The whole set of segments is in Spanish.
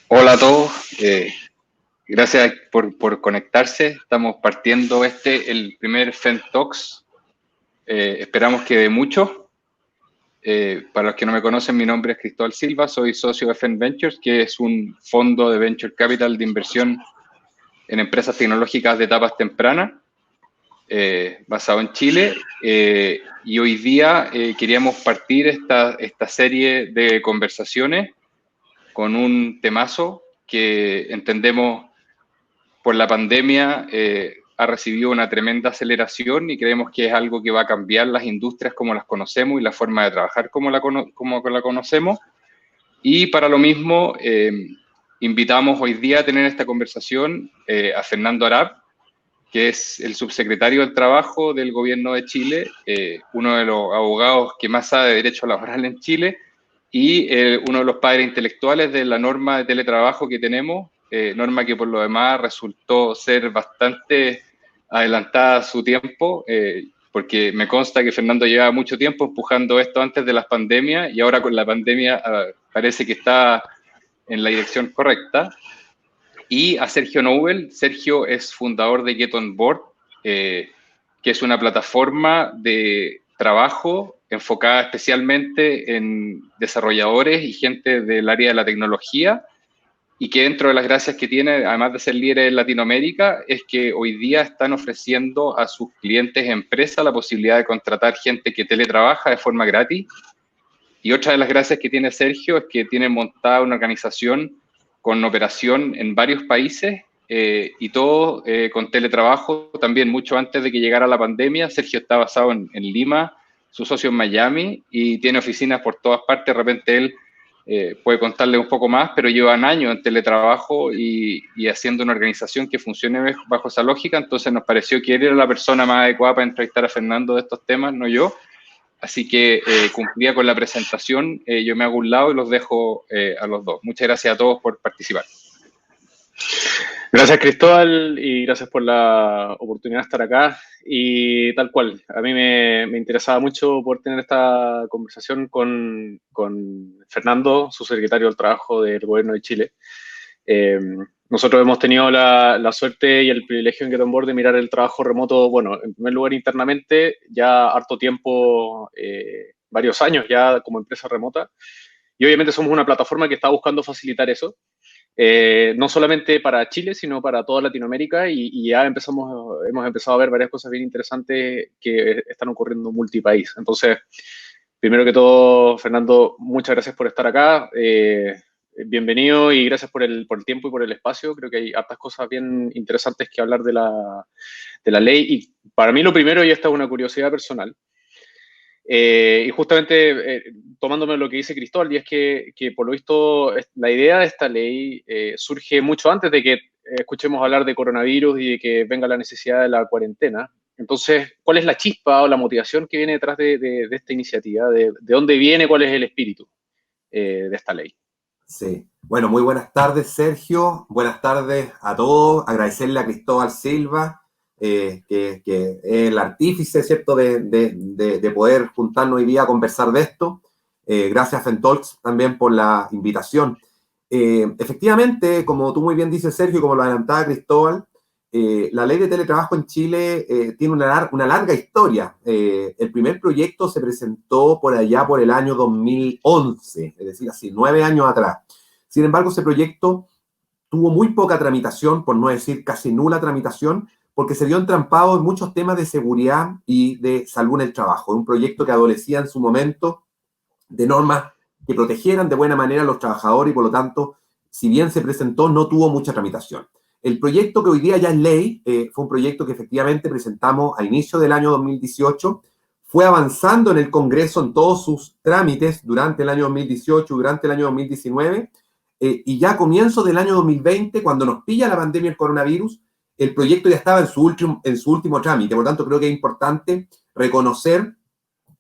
Hola a todos, gracias por conectarse. Estamos partiendo el primer FENTalks. Esperamos que de mucho. Para los que no me conocen, mi nombre es Cristóbal Silva, soy socio de FEN Ventures, que es un fondo de Venture Capital de inversión en empresas tecnológicas de etapas tempranas, basado en Chile. Y hoy día queríamos partir esta serie de conversaciones con un temazo que entendemos por la pandemia ha recibido una tremenda aceleración y creemos que es algo que va a cambiar las industrias como las conocemos y la forma de trabajar como la conocemos. Y para lo mismo, invitamos hoy día a tener esta conversación a Fernando Arap, que es el subsecretario del Trabajo del Gobierno de Chile, uno de los abogados que más sabe de derecho laboral en Chile y uno de los padres intelectuales de la norma de teletrabajo que tenemos, norma que por lo demás resultó ser bastante adelantada a su tiempo, porque me consta que Fernando llevaba mucho tiempo empujando esto antes de las pandemias y ahora con la pandemia parece que está en la dirección correcta. Y a Sergio Nobel. Sergio es fundador de Get On Board, que es una plataforma de trabajo enfocada especialmente en desarrolladores y gente del área de la tecnología, y que dentro de las gracias que tiene, además de ser líder en Latinoamérica, es que hoy día están ofreciendo a sus clientes empresas la posibilidad de contratar gente que teletrabaja de forma gratis. Y otra de las gracias que tiene Sergio es que tiene montada una organización con operación en varios países y todo con teletrabajo también mucho antes de que llegara la pandemia. Sergio está basado en Lima, su socio en Miami y tiene oficinas por todas partes. De repente él puede contarle un poco más, pero llevan años en teletrabajo y haciendo una organización que funcione bajo esa lógica. Entonces nos pareció que él era la persona más adecuada para entrevistar a Fernando de estos temas, no yo. Así que cumplía con la presentación, yo me hago un lado y los dejo a los dos. Muchas gracias a todos por participar. Gracias, Cristóbal, y gracias por la oportunidad de estar acá. Y tal cual, a mí me interesaba mucho poder tener esta conversación con Fernando, su secretario del Trabajo del Gobierno de Chile. Nosotros hemos tenido la suerte y el privilegio en Get On Board de mirar el trabajo remoto, bueno, en primer lugar internamente, ya harto tiempo, varios años ya como empresa remota. Y obviamente somos una plataforma que está buscando facilitar eso. No solamente para Chile, sino para toda Latinoamérica y ya hemos empezado a ver varias cosas bien interesantes que están ocurriendo multipaís. Entonces, primero que todo, Fernando, muchas gracias por estar acá. Bienvenido y gracias por el tiempo y por el espacio. Creo que hay hartas cosas bien interesantes que hablar de la ley. Y para mí lo primero, y esta es una curiosidad personal, y justamente tomándome lo que dice Cristóbal, y es que por lo visto la idea de esta ley surge mucho antes de que escuchemos hablar de coronavirus y de que venga la necesidad de la cuarentena. Entonces, ¿cuál es la chispa o la motivación que viene detrás de esta iniciativa? ¿De dónde viene? ¿Cuál es el espíritu de esta ley? Sí. Bueno, muy buenas tardes, Sergio. Buenas tardes a todos. Agradecerle a Cristóbal Silva, que es el artífice, ¿cierto?, de poder juntarnos hoy día a conversar de esto. Gracias, FENTalks, también por la invitación. Efectivamente, como tú muy bien dices, Sergio, y como lo adelantaba Cristóbal, la ley de teletrabajo en Chile tiene una larga historia. El primer proyecto se presentó por allá por el año 2011, es decir, así 9 años atrás. Sin embargo, ese proyecto tuvo muy poca tramitación, por no decir casi nula tramitación, porque se vio entrampado en muchos temas de seguridad y de salud en el trabajo. Es un proyecto que adolecía en su momento de normas que protegieran de buena manera a los trabajadores y, por lo tanto, si bien se presentó, no tuvo mucha tramitación. El proyecto que hoy día ya es ley fue un proyecto que efectivamente presentamos a inicio del año 2018, fue avanzando en el Congreso en todos sus trámites durante el año 2018, durante el año 2019, y ya a comienzos del año 2020, cuando nos pilla la pandemia del coronavirus, el proyecto ya estaba en su último trámite. Por lo tanto, creo que es importante reconocer,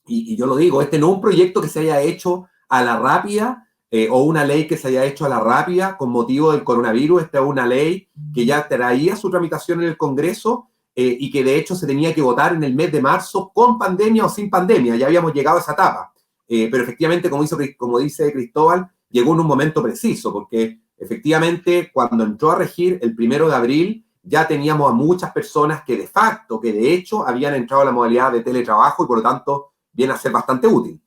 y yo lo digo, este no es un proyecto que se haya hecho a la rápida, o una ley que se haya hecho a la rápida con motivo del coronavirus. Esta es una ley que ya traía su tramitación en el Congreso y que de hecho se tenía que votar en el mes de marzo con pandemia o sin pandemia. Ya habíamos llegado a esa etapa. Pero efectivamente, como dice Cristóbal, llegó en un momento preciso, porque Efectivamente, cuando entró a regir el 1 de abril, ya teníamos a muchas personas que de facto, que de hecho habían entrado a la modalidad de teletrabajo y por lo tanto viene a ser bastante útil.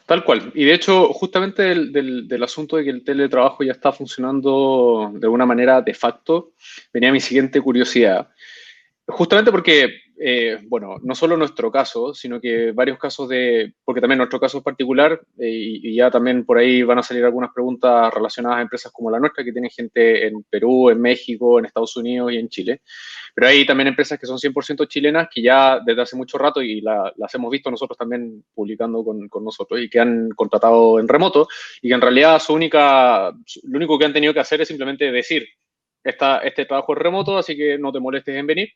Tal cual. Y de hecho, justamente del asunto de que el teletrabajo ya está funcionando de alguna manera de facto, venía mi siguiente curiosidad. Justamente porque, bueno, no solo nuestro caso, sino que varios casos porque también nuestro caso es particular, y ya también por ahí van a salir algunas preguntas relacionadas a empresas como la nuestra, que tienen gente en Perú, en México, en Estados Unidos y en Chile. Pero hay también empresas que son 100% chilenas, que ya desde hace mucho rato, y las hemos visto nosotros también publicando con nosotros, y que han contratado en remoto, y que en realidad lo único que han tenido que hacer es simplemente decir, este trabajo es remoto, así que no te molestes en venir,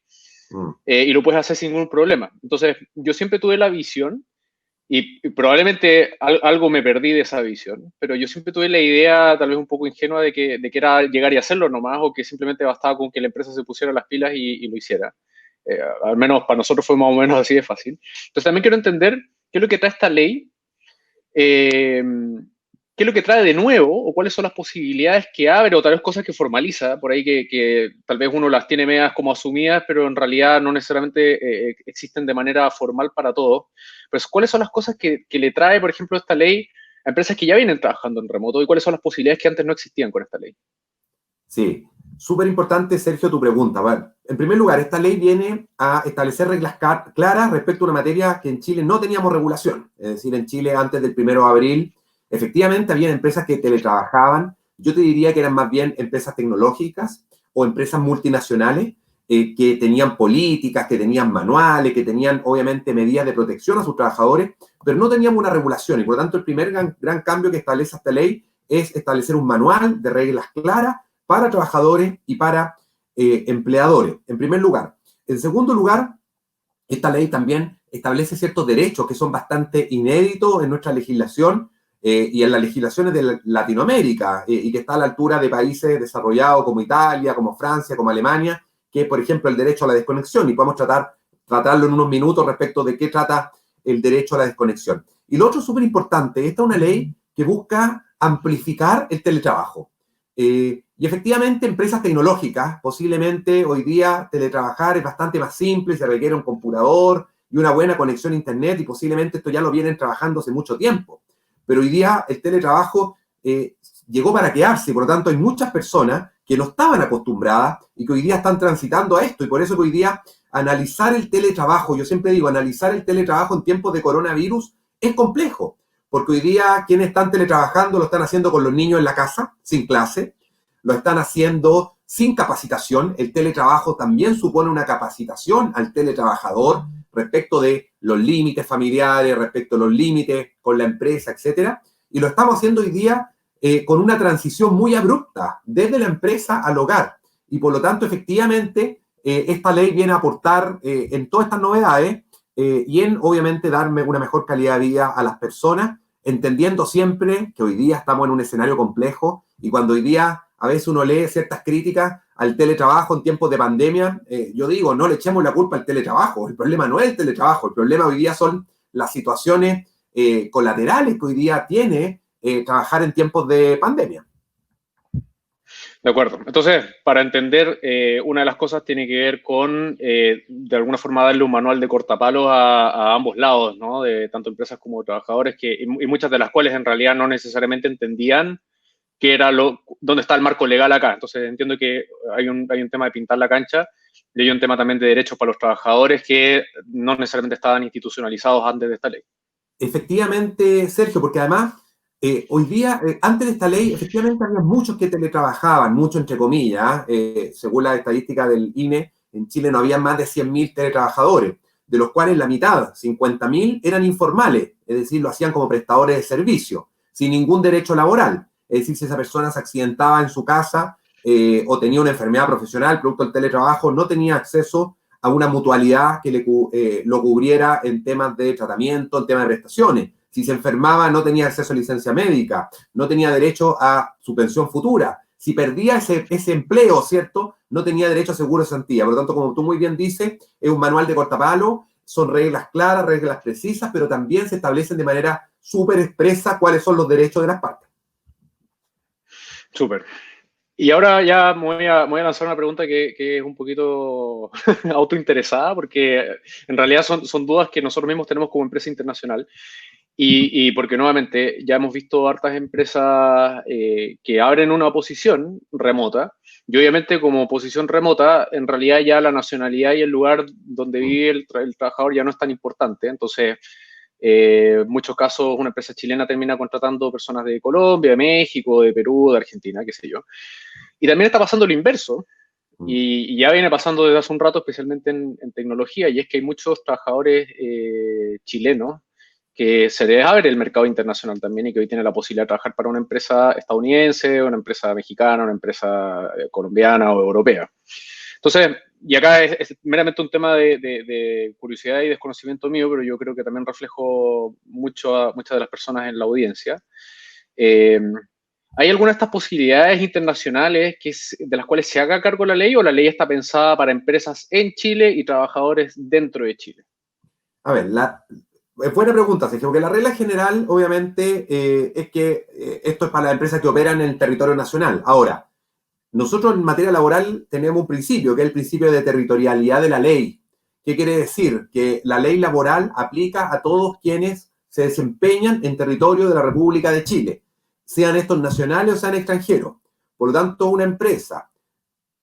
y lo puedes hacer sin ningún problema. Entonces, yo siempre tuve la visión, y probablemente algo me perdí de esa visión, pero yo siempre tuve la idea, tal vez un poco ingenua, de que era llegar y hacerlo nomás, o que simplemente bastaba con que la empresa se pusiera las pilas y lo hiciera. Al menos para nosotros fue más o menos así de fácil. Entonces, también quiero entender qué es lo que trae esta ley, qué es lo que trae de nuevo, o cuáles son las posibilidades que abre, o tal vez cosas que formaliza, por ahí que tal vez uno las tiene medias como asumidas, pero en realidad no necesariamente existen de manera formal para todos. Pues, ¿cuáles son las cosas que le trae, por ejemplo, esta ley a empresas que ya vienen trabajando en remoto, y cuáles son las posibilidades que antes no existían con esta ley? Sí, súper importante, Sergio, tu pregunta. Bueno, en primer lugar, esta ley viene a establecer reglas claras respecto a una materia que en Chile no teníamos regulación. Es decir, en Chile antes del 1 de abril, efectivamente, había empresas que teletrabajaban. Yo te diría que eran más bien empresas tecnológicas o empresas multinacionales que tenían políticas, que tenían manuales, que tenían, obviamente, medidas de protección a sus trabajadores, pero no teníamos una regulación. Y, por lo tanto, el primer gran cambio que establece esta ley es establecer un manual de reglas claras para trabajadores y para empleadores, en primer lugar. En segundo lugar, esta ley también establece ciertos derechos que son bastante inéditos en nuestra legislación y en las legislaciones de Latinoamérica y que está a la altura de países desarrollados como Italia, como Francia, como Alemania, que es, por ejemplo, el derecho a la desconexión, y podemos tratarlo en unos minutos respecto de qué trata el derecho a la desconexión. Y lo otro súper importante, esta es una ley que busca amplificar el teletrabajo. Y efectivamente, empresas tecnológicas, posiblemente hoy día teletrabajar es bastante más simple, se requiere un computador y una buena conexión a Internet, y posiblemente esto ya lo vienen trabajando hace mucho tiempo. Pero hoy día el teletrabajo llegó para quedarse, y por lo tanto hay muchas personas que no estaban acostumbradas y que hoy día están transitando a esto, y por eso que hoy día analizar el teletrabajo, yo siempre digo, analizar el teletrabajo en tiempos de coronavirus es complejo, porque hoy día quienes están teletrabajando lo están haciendo con los niños en la casa, sin clase, lo están haciendo sin capacitación. El teletrabajo también supone una capacitación al teletrabajador respecto de los límites familiares, respecto a los límites con la empresa, etcétera. Y lo estamos haciendo hoy día con una transición muy abrupta desde la empresa al hogar. Y por lo tanto, efectivamente, esta ley viene a aportar en todas estas novedades y en, obviamente, darme una mejor calidad de vida a las personas, entendiendo siempre que hoy día estamos en un escenario complejo, y cuando hoy día a veces uno lee ciertas críticas al teletrabajo en tiempos de pandemia, yo digo, no le echemos la culpa al teletrabajo. El problema no es el teletrabajo, el problema hoy día son las situaciones colaterales que hoy día tiene trabajar en tiempos de pandemia. De acuerdo. Entonces, para entender, una de las cosas tiene que ver con, de alguna forma, darle un manual de cortapalos a ambos lados, ¿no? De tanto empresas como trabajadores, y muchas de las cuales en realidad no necesariamente entendían qué era dónde está el marco legal acá. Entonces, entiendo que hay un tema de pintar la cancha, y hay un tema también de derechos para los trabajadores que no necesariamente estaban institucionalizados antes de esta ley. Efectivamente, Sergio, porque además hoy día, antes de esta ley, efectivamente había muchos que teletrabajaban, mucho entre comillas. Según la estadística del INE, en Chile no había más de 100.000 teletrabajadores, de los cuales la mitad, 50.000, eran informales, es decir, lo hacían como prestadores de servicio, sin ningún derecho laboral. Es decir, si esa persona se accidentaba en su casa o tenía una enfermedad profesional producto del teletrabajo, no tenía acceso a una mutualidad que lo cubriera en temas de tratamiento, en temas de prestaciones. Si se enfermaba, no tenía acceso a licencia médica, no tenía derecho a su pensión futura. Si perdía ese empleo, ¿cierto?, no tenía derecho a seguro de cesantía. Por lo tanto, como tú muy bien dices, es un manual de cortapalo, son reglas claras, reglas precisas, pero también se establecen de manera súper expresa cuáles son los derechos de las partes. Súper. Y ahora ya me voy a lanzar una pregunta que es un poquito autointeresada, porque en realidad son dudas que nosotros mismos tenemos como empresa internacional. Y porque nuevamente ya hemos visto hartas empresas que abren una posición remota, y obviamente como posición remota, en realidad ya la nacionalidad y el lugar donde vive el trabajador ya no es tan importante. Entonces, en muchos casos una empresa chilena termina contratando personas de Colombia, de México, de Perú, de Argentina, qué sé yo. Y también está pasando lo inverso, y ya viene pasando desde hace un rato, especialmente en tecnología, y es que hay muchos trabajadores chilenos que se les abre el mercado internacional también y que hoy tienen la posibilidad de trabajar para una empresa estadounidense, una empresa mexicana, una empresa colombiana o europea. Entonces, y acá es meramente un tema de curiosidad y desconocimiento mío, pero yo creo que también reflejo muchas de las personas en la audiencia. ¿Hay alguna de estas posibilidades internacionales de las cuales se haga cargo la ley, o la ley está pensada para empresas en Chile y trabajadores dentro de Chile? A ver, buena pregunta, Sergio, porque la regla general, obviamente, es que esto es para las empresas que operan en el territorio nacional. Ahora, nosotros en materia laboral tenemos un principio, que es el principio de territorialidad de la ley. ¿Qué quiere decir? Que la ley laboral aplica a todos quienes se desempeñan en territorio de la República de Chile, sean estos nacionales o sean extranjeros. Por lo tanto, una empresa,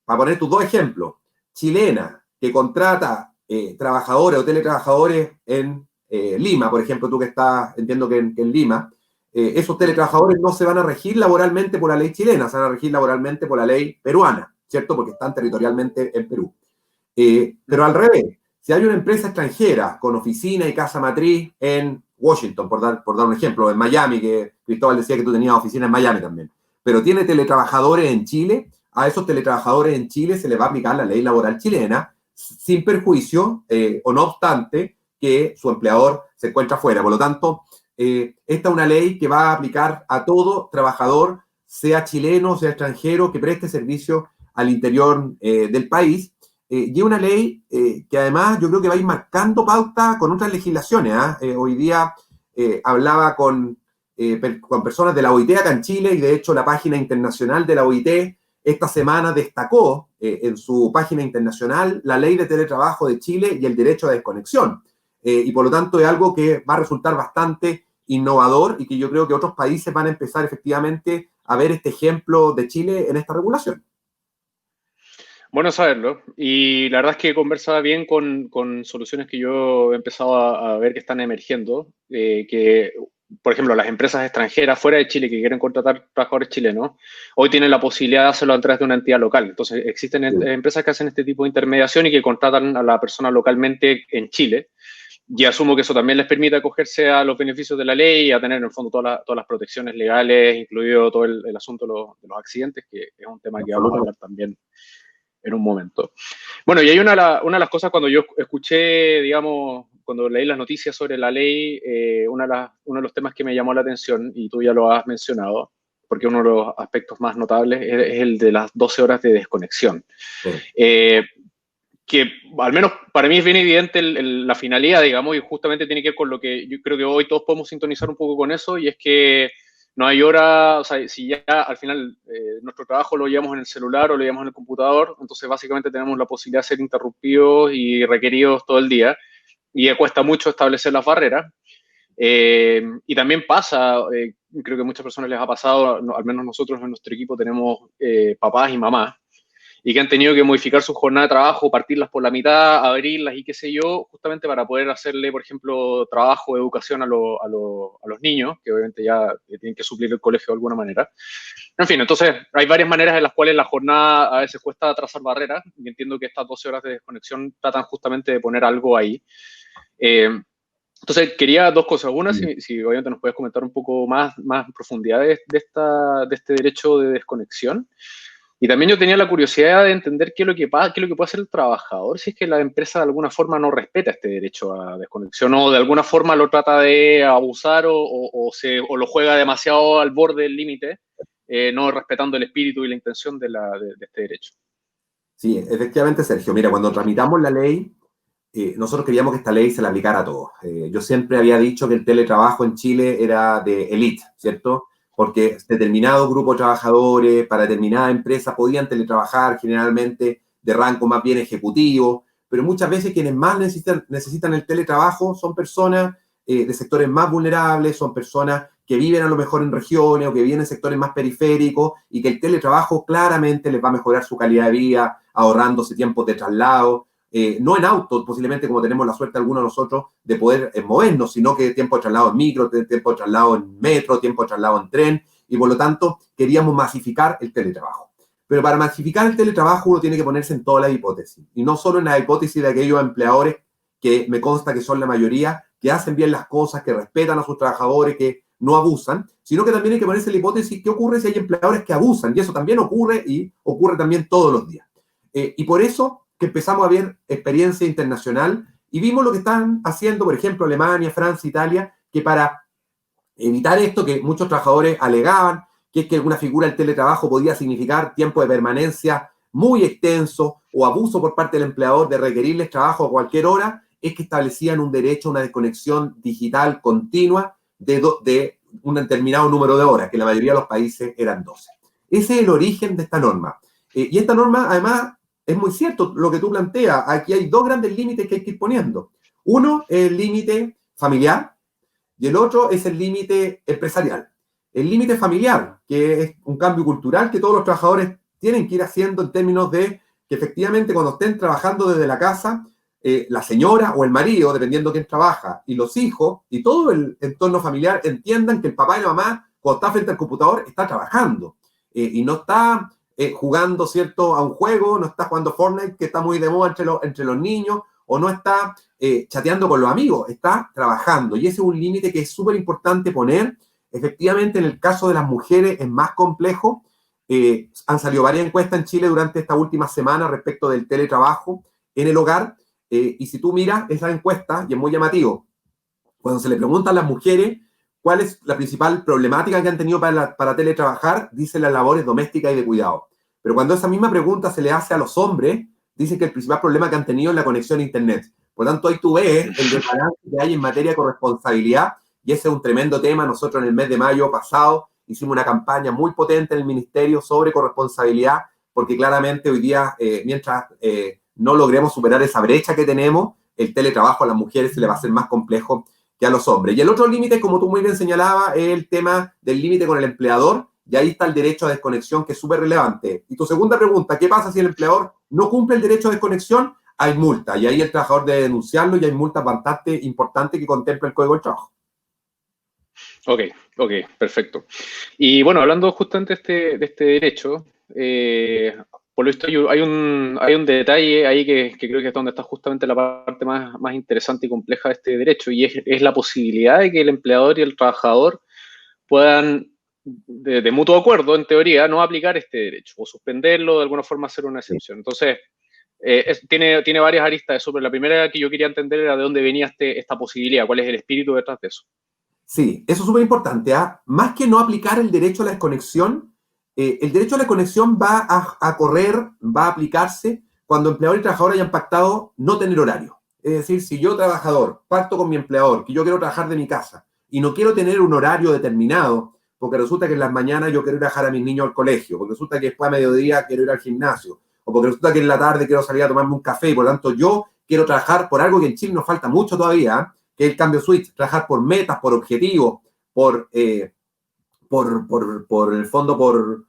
para poner tus dos ejemplos, chilena, que contrata trabajadores o teletrabajadores en Lima, por ejemplo, tú que estás, entiendo que en Lima, esos teletrabajadores no se van a regir laboralmente por la ley chilena, se van a regir laboralmente por la ley peruana, ¿cierto? Porque están territorialmente en Perú. Pero al revés, si hay una empresa extranjera con oficina y casa matriz en Washington, por dar un ejemplo, en Miami, que Cristóbal decía que tú tenías oficina en Miami también, pero tiene teletrabajadores en Chile, a esos teletrabajadores en Chile se les va a aplicar la ley laboral chilena, sin perjuicio, o no obstante, que su empleador se encuentra fuera. Por lo tanto, esta es una ley que va a aplicar a todo trabajador, sea chileno, sea extranjero, que preste servicio al interior del país. Y es una ley que además yo creo que va a ir marcando pauta con otras legislaciones. Hoy día hablaba con personas de la OIT acá en Chile, y de hecho la página internacional de la OIT esta semana destacó en su página internacional la ley de teletrabajo de Chile y el derecho a desconexión. Y por lo tanto es algo que va a resultar bastante innovador y que yo creo que otros países van a empezar efectivamente a ver este ejemplo de Chile en esta regulación. Bueno saberlo. Y la verdad es que conversa bien con soluciones que yo he empezado a ver que están emergiendo, que, por ejemplo, las empresas extranjeras fuera de Chile que quieren contratar trabajadores chilenos, hoy tienen la posibilidad de hacerlo a través de una entidad local. Entonces, existen empresas que hacen este tipo de intermediación y que contratan a la persona localmente en Chile. Y asumo que eso también les permite acogerse a los beneficios de la ley y a tener en el fondo todas las protecciones legales, incluido todo el asunto de los accidentes, que es un tema que vamos a hablar también en un momento. Bueno, y hay una de las cosas cuando yo escuché, digamos, cuando leí las noticias sobre la ley, uno de los temas que me llamó la atención, y tú ya lo has mencionado, porque uno de los aspectos más notables es el de las 12 horas de desconexión. Sí. Que al menos para mí es bien evidente la finalidad, digamos, y justamente tiene que ver con lo que yo creo que hoy todos podemos sintonizar un poco con eso, y es que no hay hora, o sea, si ya al final nuestro trabajo lo llevamos en el celular o lo llevamos en el computador, entonces básicamente tenemos la posibilidad de ser interrumpidos y requeridos todo el día, y cuesta mucho establecer las barreras. Y también pasa, creo que a muchas personas les ha pasado, al menos nosotros en nuestro equipo tenemos papás y mamás, y que han tenido que modificar su jornada de trabajo, partirlas por la mitad, abrirlas y qué sé yo, justamente para poder hacerle, por ejemplo, trabajo, educación a los niños, que obviamente ya tienen que suplir el colegio de alguna manera. En fin, entonces hay varias maneras en las cuales la jornada a veces cuesta trazar barreras, y entiendo que estas 12 horas de desconexión tratan justamente de poner algo ahí. Entonces, quería dos cosas. Una, si obviamente nos puedes comentar un poco más en profundidad de este derecho de desconexión. Y también yo tenía la curiosidad de entender qué es lo que puede hacer el trabajador si es que la empresa de alguna forma no respeta este derecho a desconexión, o de alguna forma lo trata de abusar o lo juega demasiado al borde del límite, no respetando el espíritu y la intención de este derecho. Sí, efectivamente, Sergio. Mira, cuando tramitamos la ley, nosotros queríamos que esta ley se la aplicara a todos. Yo siempre había dicho que el teletrabajo en Chile era de élite, ¿cierto? porque determinado grupo de trabajadores para determinada empresa podían teletrabajar generalmente de rango más bien ejecutivo, pero muchas veces quienes más necesitan el teletrabajo son personas de sectores más vulnerables, son personas que viven a lo mejor en regiones o que viven en sectores más periféricos y que el teletrabajo claramente les va a mejorar su calidad de vida, ahorrándose tiempos de traslado, no en auto, posiblemente como tenemos la suerte algunos de nosotros de poder movernos, sino que tiempo de traslado en micro, tiempo de traslado en metro, tiempo de traslado en tren, y por lo tanto queríamos masificar el teletrabajo. Pero para masificar el teletrabajo uno tiene que ponerse en todas las hipótesis, y no solo en la hipótesis de aquellos empleadores que me consta que son la mayoría, que hacen bien las cosas, que respetan a sus trabajadores, que no abusan, sino que también hay que ponerse en la hipótesis qué ocurre si hay empleadores que abusan, y eso también ocurre y ocurre también todos los días. Y por eso que empezamos a ver experiencia internacional y vimos lo que están haciendo, por ejemplo, Alemania, Francia, Italia, que para evitar esto que muchos trabajadores alegaban, que es que alguna figura del teletrabajo podía significar tiempo de permanencia muy extenso o abuso por parte del empleador de requerirles trabajo a cualquier hora, es que establecían un derecho a una desconexión digital continua de un determinado número de horas, que la mayoría de los países eran 12. Ese es el origen de esta norma. Y esta norma, además, es muy cierto lo que tú planteas. Aquí hay dos grandes límites que hay que ir poniendo. Uno es el límite familiar y el otro es el límite empresarial. El límite familiar, que es un cambio cultural que todos los trabajadores tienen que ir haciendo en términos de que efectivamente cuando estén trabajando desde la casa, la señora o el marido, dependiendo quién trabaja, y los hijos y todo el entorno familiar entiendan que el papá y la mamá, cuando está frente al computador, está trabajando y no está jugando, ¿cierto?, a un juego, no está jugando Fortnite, que está muy de moda entre los niños, o no está chateando con los amigos, está trabajando. Y ese es un límite que es súper importante poner. Efectivamente, en el caso de las mujeres es más complejo. Han salido varias encuestas en Chile durante esta última semana respecto del teletrabajo en el hogar. Y si tú miras esa encuesta, y es muy llamativo, cuando se le preguntan a las mujeres cuál es la principal problemática que han tenido para teletrabajar, dicen las labores domésticas y de cuidado. Pero cuando esa misma pregunta se le hace a los hombres, dicen que el principal problema que han tenido es la conexión a Internet. Por lo tanto, ahí tú ves el desbalance que hay en materia de corresponsabilidad, y ese es un tremendo tema. Nosotros en el mes de mayo pasado hicimos una campaña muy potente en el Ministerio sobre corresponsabilidad, porque claramente hoy día, mientras no logremos superar esa brecha que tenemos, el teletrabajo a las mujeres se le va a hacer más complejo que a los hombres. Y el otro límite, como tú muy bien señalabas, es el tema del límite con el empleador, y ahí está el derecho a desconexión, que es súper relevante. Y tu segunda pregunta, ¿qué pasa si el empleador no cumple el derecho a desconexión? Hay multa, y ahí el trabajador debe denunciarlo, y hay multas bastante importantes que contempla el Código del Trabajo. Ok, perfecto. Y bueno, hablando justamente de este derecho, por lo visto hay un detalle ahí que creo que es donde está justamente la parte más interesante y compleja de este derecho, y es la posibilidad de que el empleador y el trabajador puedan, de mutuo acuerdo, en teoría, no aplicar este derecho o suspenderlo, de alguna forma hacer una excepción. Entonces, tiene varias aristas eso, pero la primera que yo quería entender era de dónde venía esta posibilidad, cuál es el espíritu detrás de eso. Sí, eso es súper importante. Más que no aplicar el derecho a la desconexión, el derecho a la desconexión va a correr, va a aplicarse cuando empleador y trabajador hayan pactado no tener horario. Es decir, si yo, trabajador, pacto con mi empleador que yo quiero trabajar de mi casa y no quiero tener un horario determinado, porque resulta que en las mañanas yo quiero ir a dejar a mis niños al colegio, porque resulta que después a mediodía quiero ir al gimnasio, o porque resulta que en la tarde quiero salir a tomarme un café y por lo tanto yo quiero trabajar por algo que en Chile nos falta mucho todavía, que es el cambio switch, trabajar por metas, por objetivos, por el fondo, por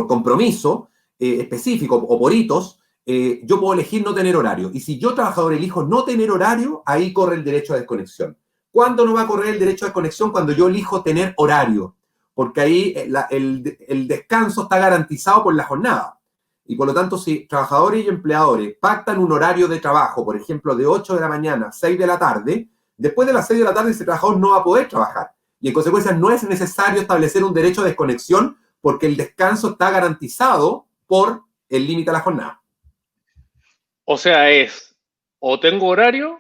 compromiso específico o por hitos. Yo puedo elegir no tener horario. Y si yo, trabajador, elijo no tener horario, ahí corre el derecho a desconexión. ¿Cuándo no va a correr el derecho a desconexión? Cuando yo elijo tener horario, porque ahí el descanso está garantizado por la jornada. Y por lo tanto, si trabajadores y empleadores pactan un horario de trabajo, por ejemplo, de 8 de la mañana a 6 de la tarde, después de las 6 de la tarde ese trabajador no va a poder trabajar. Y en consecuencia no es necesario establecer un derecho de desconexión porque el descanso está garantizado por el límite a la jornada. O sea, es o tengo horario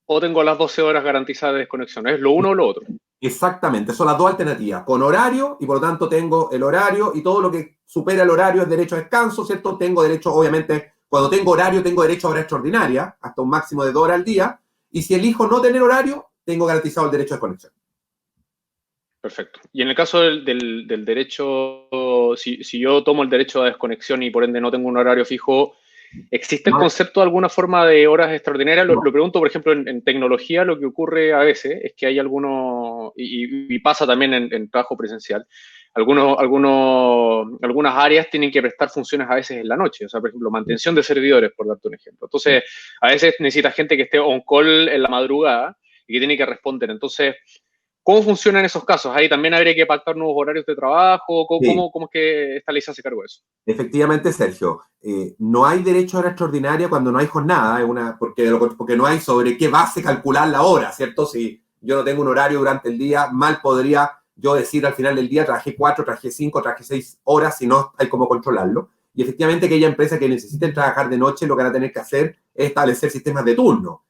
o tengo las 12 horas garantizadas de desconexión. Es lo uno o lo otro. Exactamente, son las dos alternativas. Con horario, y por lo tanto tengo el horario, y todo lo que supera el horario es derecho a descanso, ¿cierto? Tengo derecho, obviamente, cuando tengo horario, tengo derecho a hora extraordinaria, hasta un máximo de 2 horas al día. Y si elijo no tener horario, tengo garantizado el derecho a desconexión. Perfecto. Y en el caso del derecho, si yo tomo el derecho a desconexión y por ende no tengo un horario fijo, ¿existe el No, concepto de alguna forma de horas extraordinarias? Lo no. pregunto, por ejemplo, en tecnología lo que ocurre a veces es que hay algunos, y pasa también en trabajo presencial, algunas áreas tienen que prestar funciones a veces en la noche, o sea, por ejemplo, mantención de servidores, por darte un ejemplo. Entonces, a veces necesita gente que esté on call en la madrugada y que tiene que responder. Entonces, ¿cómo funcionan esos casos? Ahí también habría que pactar nuevos horarios de trabajo. Sí. ¿Cómo es que esta ley se hace cargo de eso? Efectivamente, Sergio, no hay derecho a hora extraordinaria cuando no hay jornada, porque no hay sobre qué base calcular la hora, ¿cierto? Si yo no tengo un horario durante el día, mal podría yo decir al final del día, trabajé 4, trabajé 5, trabajé 6 horas, si no hay cómo controlarlo. Y efectivamente, aquella empresa que necesiten trabajar de noche, lo que van a tener que hacer es establecer sistemas de turno,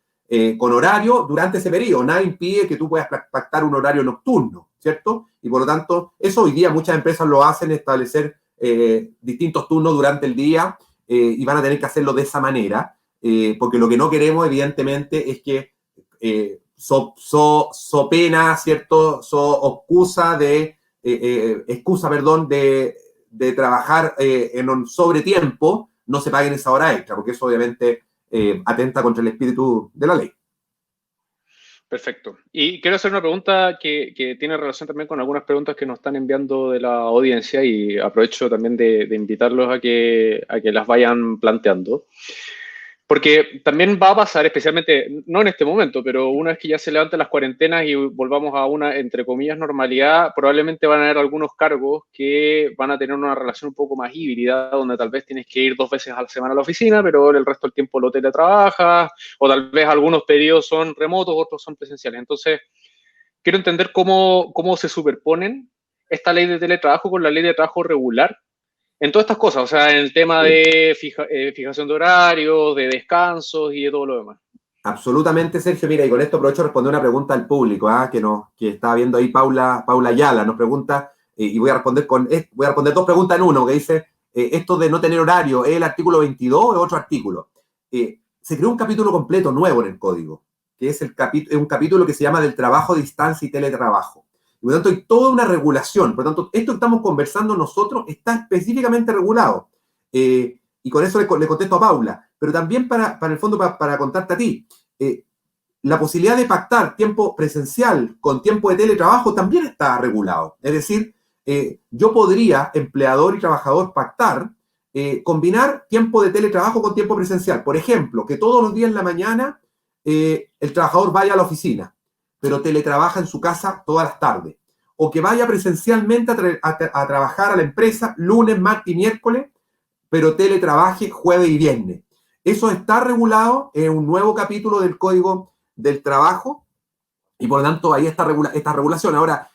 con horario durante ese periodo. Nada impide que tú puedas pactar un horario nocturno, ¿cierto? Y por lo tanto, eso hoy día muchas empresas lo hacen, establecer distintos turnos durante el día, y van a tener que hacerlo de esa manera, porque lo que no queremos, evidentemente, es que so pena, ¿cierto? Excusa, perdón, de trabajar en un sobretiempo, no se paguen esa hora extra, porque eso obviamente atenta contra el espíritu de la ley. Perfecto. Y quiero hacer una pregunta que tiene relación también con algunas preguntas que nos están enviando de la audiencia y aprovecho también de invitarlos a que las vayan planteando. Porque también va a pasar, especialmente, no en este momento, pero una vez que ya se levanten las cuarentenas y volvamos a una, entre comillas, normalidad, probablemente van a haber algunos cargos que van a tener una relación un poco más híbrida, donde tal vez tienes que ir 2 veces a la semana a la oficina, pero el resto del tiempo lo teletrabajas, o tal vez algunos periodos son remotos, otros son presenciales. Entonces, quiero entender cómo se superponen esta ley de teletrabajo con la ley de trabajo regular en todas estas cosas, o sea, en el tema de fijación de horarios, de descansos y de todo lo demás. Absolutamente, Sergio. Mira, y con esto aprovecho de responder una pregunta al público, que está viendo ahí Paula Ayala, nos pregunta, y voy a responder 2 preguntas en uno, que dice, esto de no tener horario, ¿es el artículo 22 o es otro artículo? Se creó un capítulo completo nuevo en el código, que es un capítulo que se llama del trabajo a distancia y teletrabajo. Y por lo tanto, hay toda una regulación. Por lo tanto, esto que estamos conversando nosotros está específicamente regulado. Y con eso le contesto a Paula. Pero también para el fondo, para contarte a ti, la posibilidad de pactar tiempo presencial con tiempo de teletrabajo también está regulado. Es decir, yo podría, empleador y trabajador, pactar, combinar tiempo de teletrabajo con tiempo presencial. Por ejemplo, que todos los días en la mañana el trabajador vaya a la oficina, pero teletrabaja en su casa todas las tardes. O que vaya presencialmente a trabajar a la empresa lunes, martes y miércoles, pero teletrabaje jueves y viernes. Eso está regulado en un nuevo capítulo del Código del Trabajo, y por lo tanto ahí está esta regulación. Ahora,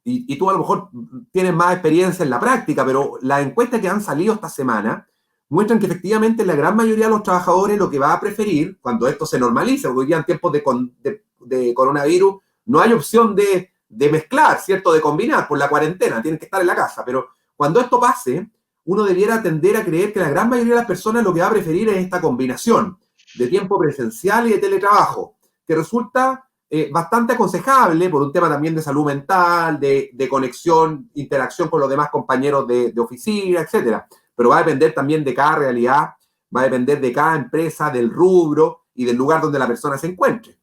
y tú a lo mejor tienes más experiencia en la práctica, pero las encuestas que han salido esta semana muestran que efectivamente la gran mayoría de los trabajadores lo que va a preferir, cuando esto se normalice, porque hoy día en tiempos de coronavirus no hay opción de mezclar, ¿cierto? De combinar por la cuarentena, tienen que estar en la casa, pero cuando esto pase, uno debiera tender a creer que la gran mayoría de las personas lo que va a preferir es esta combinación de tiempo presencial y de teletrabajo, que resulta bastante aconsejable por un tema también de salud mental, de conexión, interacción con los demás compañeros de oficina, etcétera. Pero va a depender también de cada realidad, va a depender de cada empresa, del rubro y del lugar donde la persona se encuentre.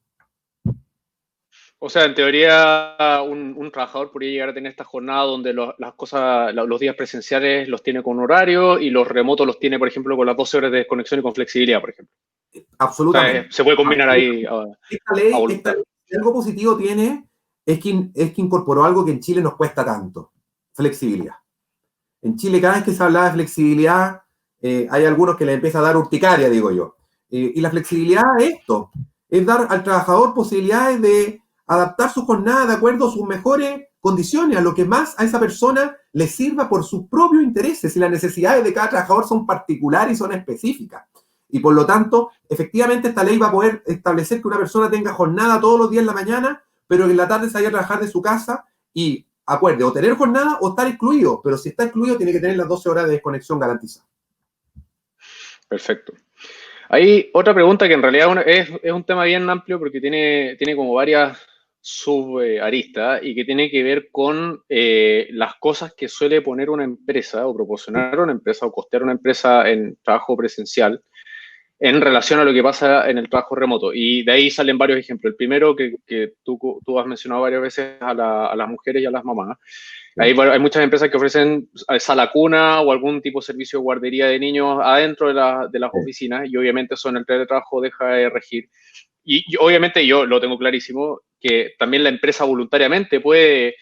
O sea, en teoría, un trabajador podría llegar a tener esta jornada donde los días presenciales los tiene con horario y los remotos los tiene, por ejemplo, con las 12 horas de desconexión y con flexibilidad, por ejemplo. Absolutamente. O sea, se puede combinar ahí Esta ley, voluntad. algo positivo tiene, es que incorporó algo que en Chile nos cuesta tanto: flexibilidad. En Chile, cada vez que se habla de flexibilidad, hay algunos que le empieza a dar urticaria, digo yo. Y la flexibilidad es esto: es dar al trabajador posibilidades de adaptar su jornada de acuerdo a sus mejores condiciones, a lo que más a esa persona le sirva por sus propios intereses. Y las necesidades de cada trabajador son particulares y son específicas. Y por lo tanto, efectivamente, esta ley va a poder establecer que una persona tenga jornada todos los días en la mañana, pero que en la tarde se vaya a trabajar de su casa y acuerde, o tener jornada o estar excluido, pero si está excluido tiene que tener las 12 horas de desconexión garantizadas. Perfecto. Hay otra pregunta que en realidad es un tema bien amplio porque tiene como varias subarista y que tiene que ver con las cosas que suele poner una empresa o proporcionar una empresa o costear una empresa en trabajo presencial en relación a lo que pasa en el trabajo remoto. Y de ahí salen varios ejemplos. El primero que tú has mencionado varias veces a las mujeres y a las mamás. Hay muchas empresas que ofrecen sala cuna o algún tipo de servicio de guardería de niños adentro de las oficinas y obviamente eso en el teletrabajo deja de regir. Y obviamente yo lo tengo clarísimo, que también la empresa voluntariamente puede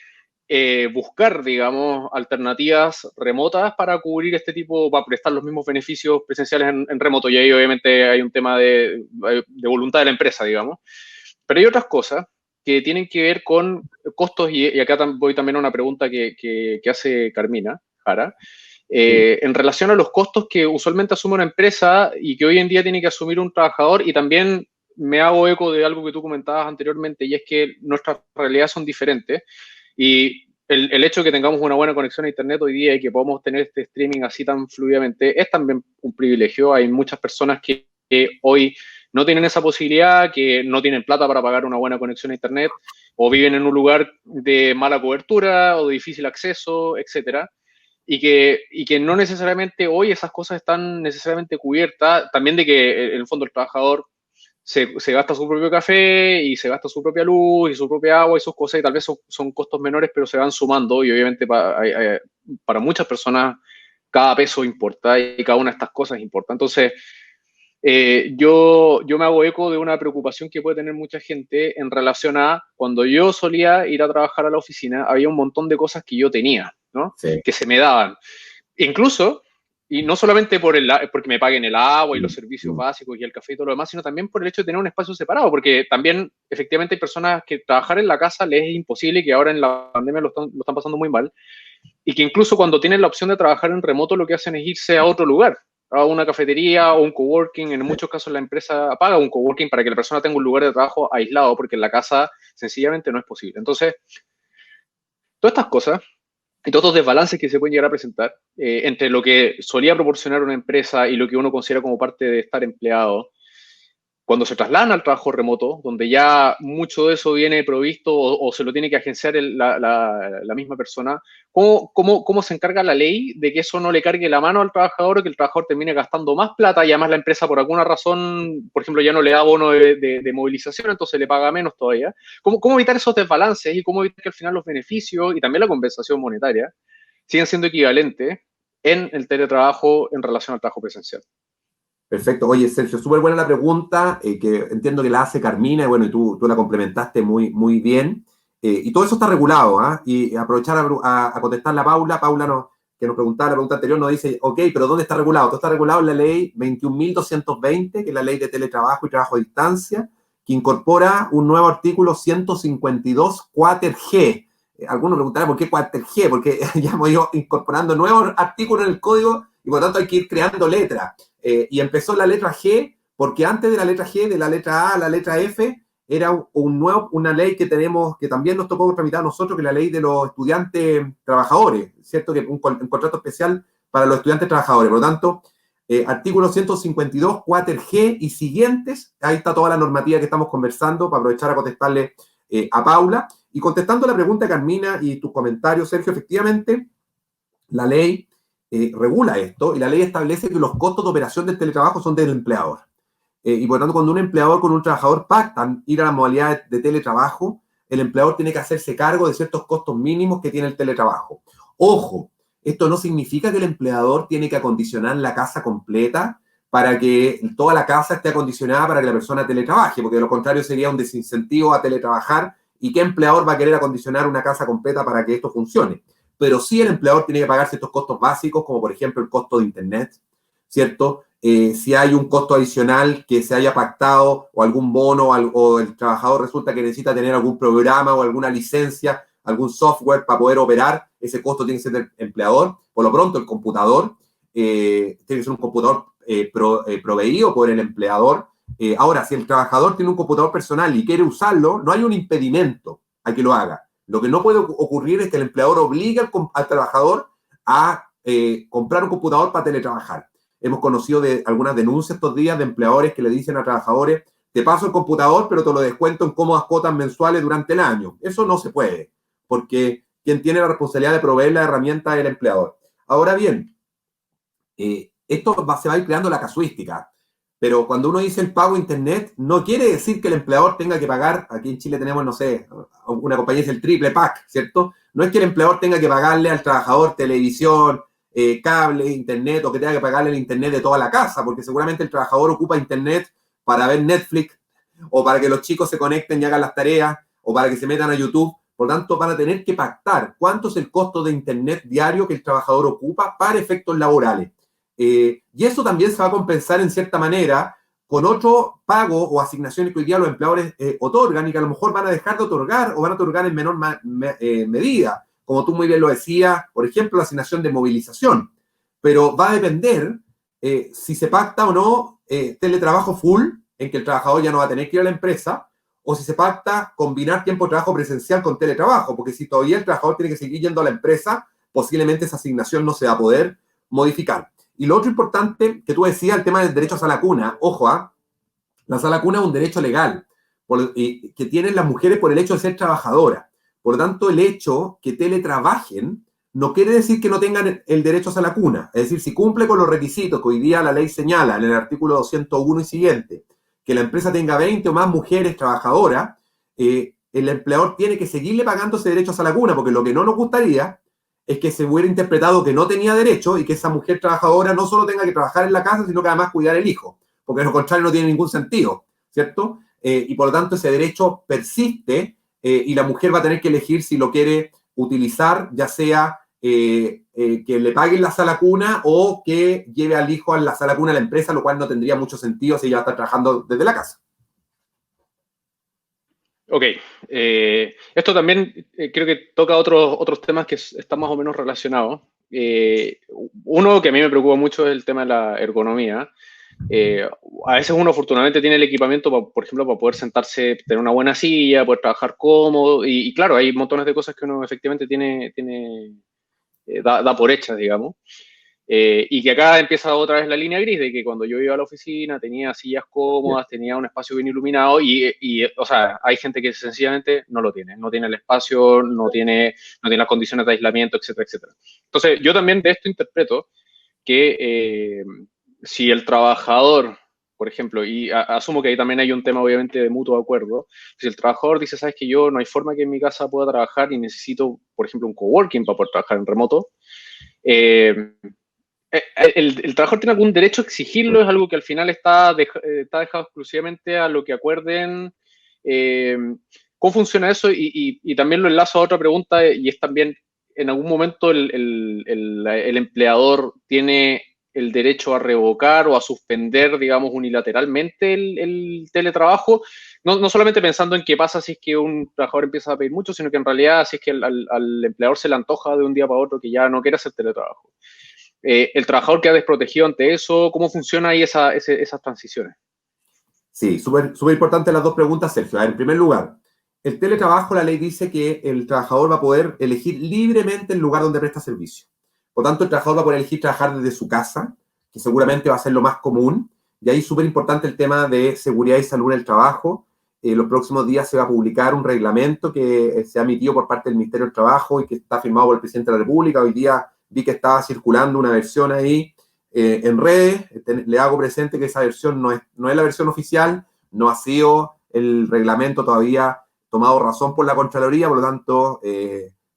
buscar, digamos, alternativas remotas para cubrir este tipo, para prestar los mismos beneficios presenciales en remoto. Y ahí obviamente hay un tema de voluntad de la empresa, digamos. Pero hay otras cosas que tienen que ver con costos, y acá voy también a una pregunta que hace Carmina Jara, en relación a los costos que usualmente asume una empresa y que hoy en día tiene que asumir un trabajador, y también me hago eco de algo que tú comentabas anteriormente, y es que nuestras realidades son diferentes, y el hecho de que tengamos una buena conexión a Internet hoy día y que podamos tener este streaming así tan fluidamente es también un privilegio. Hay muchas personas que hoy no tienen esa posibilidad, que no tienen plata para pagar una buena conexión a Internet, o viven en un lugar de mala cobertura o de difícil acceso, etcétera. Y que no necesariamente hoy esas cosas están necesariamente cubiertas. También de que, en el fondo, el trabajador se gasta su propio café y se gasta su propia luz y su propia agua y sus cosas, y tal vez son costos menores, pero se van sumando, y obviamente para muchas personas cada peso importa y cada una de estas cosas importa. Entonces, yo me hago eco de una preocupación que puede tener mucha gente en relación a cuando yo solía ir a trabajar a la oficina, había un montón de cosas que yo tenía, ¿no? Sí. Que se me daban. Incluso, y no solamente porque me paguen el agua y los servicios básicos y el café y todo lo demás, sino también por el hecho de tener un espacio separado, porque también efectivamente hay personas que trabajar en la casa les es imposible y que ahora en la pandemia lo están pasando muy mal, y que incluso cuando tienen la opción de trabajar en remoto lo que hacen es irse a otro lugar, a una cafetería o un coworking. En muchos casos la empresa paga un coworking para que la persona tenga un lugar de trabajo aislado, porque en la casa sencillamente no es posible. Entonces, todas estas cosas y todos los desbalances que se pueden llegar a presentar entre lo que solía proporcionar una empresa y lo que uno considera como parte de estar empleado, cuando se trasladan al trabajo remoto, donde ya mucho de eso viene provisto o se lo tiene que agenciar la misma persona, ¿cómo se encarga la ley de que eso no le cargue la mano al trabajador o que el trabajador termine gastando más plata y además la empresa por alguna razón, por ejemplo, ya no le da bono de movilización, entonces le paga menos todavía? ¿Cómo evitar esos desbalances y cómo evitar que al final los beneficios y también la compensación monetaria sigan siendo equivalentes en el teletrabajo en relación al trabajo presencial? Perfecto. Oye, Sergio, súper buena la pregunta, que entiendo que la hace Carmina, y bueno, y tú la complementaste muy, muy bien. Y todo eso está regulado, ¿ah? Y aprovechar a contestarle a Paula. Paula, que nos preguntaba la pregunta anterior, nos dice, ok, pero ¿dónde está regulado? Todo está regulado en la ley 21.220, que es la ley de teletrabajo y trabajo a distancia, que incorpora un nuevo artículo 152 cuater G. Algunos preguntarán por qué cuater G, porque ya hemos ido incorporando nuevos artículos en el código y por lo tanto hay que ir creando letras. Y empezó la letra G, porque antes de la letra G, de la letra A a la letra F, era una ley que tenemos, que también nos tocó tramitar a nosotros, que es la ley de los estudiantes trabajadores, ¿cierto? Que un contrato especial para los estudiantes trabajadores. Por lo tanto, artículo 152, cuater G y siguientes, ahí está toda la normativa que estamos conversando, para aprovechar a contestarle a Paula. Y contestando la pregunta de Carmina y tus comentarios, Sergio, efectivamente, la ley regula esto, y la ley establece que los costos de operación del teletrabajo son del empleador. Y por lo tanto, cuando un empleador con un trabajador pactan ir a la modalidad de teletrabajo, el empleador tiene que hacerse cargo de ciertos costos mínimos que tiene el teletrabajo. Ojo, esto no significa que el empleador tiene que acondicionar la casa completa para que toda la casa esté acondicionada para que la persona teletrabaje, porque de lo contrario sería un desincentivo a teletrabajar, y ¿qué empleador va a querer acondicionar una casa completa para que esto funcione? Pero sí el empleador tiene que pagar ciertos costos básicos, como por ejemplo el costo de Internet, ¿cierto? Si hay un costo adicional que se haya pactado, o algún bono, o el trabajador resulta que necesita tener algún programa o alguna licencia, algún software para poder operar, ese costo tiene que ser del empleador. Por lo pronto, el computador tiene que ser un computador proveído por el empleador. Ahora, si el trabajador tiene un computador personal y quiere usarlo, no hay un impedimento a que lo haga. Lo que no puede ocurrir es que el empleador obligue al trabajador a comprar un computador para teletrabajar. Hemos conocido de algunas denuncias estos días de empleadores que le dicen a trabajadores, te paso el computador, pero te lo descuento en cómodas cuotas mensuales durante el año. Eso no se puede, porque quien tiene la responsabilidad de proveer la herramienta es el empleador. Ahora bien, esto se va a ir creando la casuística, pero cuando uno dice el pago a Internet, no quiere decir que el empleador tenga que pagar, aquí en Chile tenemos, no sé, una compañía es el triple pack, ¿cierto? No es que el empleador tenga que pagarle al trabajador televisión, cable, Internet, o que tenga que pagarle el Internet de toda la casa, porque seguramente el trabajador ocupa Internet para ver Netflix, o para que los chicos se conecten y hagan las tareas, o para que se metan a YouTube. Por lo tanto, van a tener que pactar cuánto es el costo de Internet diario que el trabajador ocupa para efectos laborales. Y eso también se va a compensar en cierta manera con otro pago o asignaciones que hoy día los empleadores otorgan y que a lo mejor van a dejar de otorgar o van a otorgar en menor medida. Como tú muy bien lo decías, por ejemplo, la asignación de movilización. Pero va a depender si se pacta o no teletrabajo full, en que el trabajador ya no va a tener que ir a la empresa, o si se pacta combinar tiempo de trabajo presencial con teletrabajo, porque si todavía el trabajador tiene que seguir yendo a la empresa, posiblemente esa asignación no se va a poder modificar. Y lo otro importante que tú decías, el tema del derecho a sala cuna. Ojo, la sala cuna es un derecho legal que tienen las mujeres por el hecho de ser trabajadoras. Por lo tanto, el hecho que teletrabajen no quiere decir que no tengan el derecho a sala cuna. Es decir, si cumple con los requisitos que hoy día la ley señala en el artículo 201 y siguiente, que la empresa tenga 20 o más mujeres trabajadoras, el empleador tiene que seguirle pagando ese derecho a sala cuna, porque lo que no nos gustaría es que se hubiera interpretado que no tenía derecho y que esa mujer trabajadora no solo tenga que trabajar en la casa, sino que además cuidar el hijo, porque de lo contrario no tiene ningún sentido, ¿cierto? Y por lo tanto ese derecho persiste y la mujer va a tener que elegir si lo quiere utilizar, ya sea que le paguen la sala cuna o que lleve al hijo a la sala cuna a la empresa, lo cual no tendría mucho sentido si ella va a estar trabajando desde la casa. Ok, esto también creo que toca otros temas que están más o menos relacionados. Uno que a mí me preocupa mucho es el tema de la ergonomía. A veces uno afortunadamente tiene el equipamiento, por ejemplo, para poder sentarse, tener una buena silla, poder trabajar cómodo, y claro, hay montones de cosas que uno efectivamente da por hechas, digamos. Y que acá empieza otra vez la línea gris de que cuando yo iba a la oficina tenía sillas cómodas, tenía un espacio bien iluminado o sea, hay gente que sencillamente no lo tiene, no tiene el espacio, no tiene las condiciones de aislamiento, etcétera, etcétera. Entonces, yo también de esto interpreto que si el trabajador, por ejemplo, y asumo que ahí también hay un tema obviamente de mutuo acuerdo, si el trabajador dice, sabes que yo no hay forma que en mi casa pueda trabajar y necesito, por ejemplo, un coworking para poder trabajar en remoto, ¿el trabajador tiene algún derecho a exigirlo? ¿Es algo que al final está dejado exclusivamente a lo que acuerden? ¿Cómo funciona eso? Y también lo enlazo a otra pregunta, y es también, ¿en algún momento el empleador tiene el derecho a revocar o a suspender, digamos, unilateralmente el teletrabajo? No solamente pensando en qué pasa si es que un trabajador empieza a pedir mucho, sino que en realidad si es que al empleador se le antoja de un día para otro que ya no quiere hacer teletrabajo. ¿El trabajador queda desprotegido ante eso? ¿Cómo funciona ahí esas transiciones? Sí, súper importante las dos preguntas, Sergio. A ver, en primer lugar, el teletrabajo, la ley dice que el trabajador va a poder elegir libremente el lugar donde presta servicio. Por tanto, el trabajador va a poder elegir trabajar desde su casa, que seguramente va a ser lo más común. Y ahí súper importante el tema de seguridad y salud en el trabajo. Los próximos días se va a publicar un reglamento que se ha emitido por parte del Ministerio del Trabajo y que está firmado por el Presidente de la República. Hoy día vi que estaba circulando una versión ahí en redes. Le hago presente que esa versión no es la versión oficial, no ha sido el reglamento todavía tomado razón por la Contraloría, por lo tanto,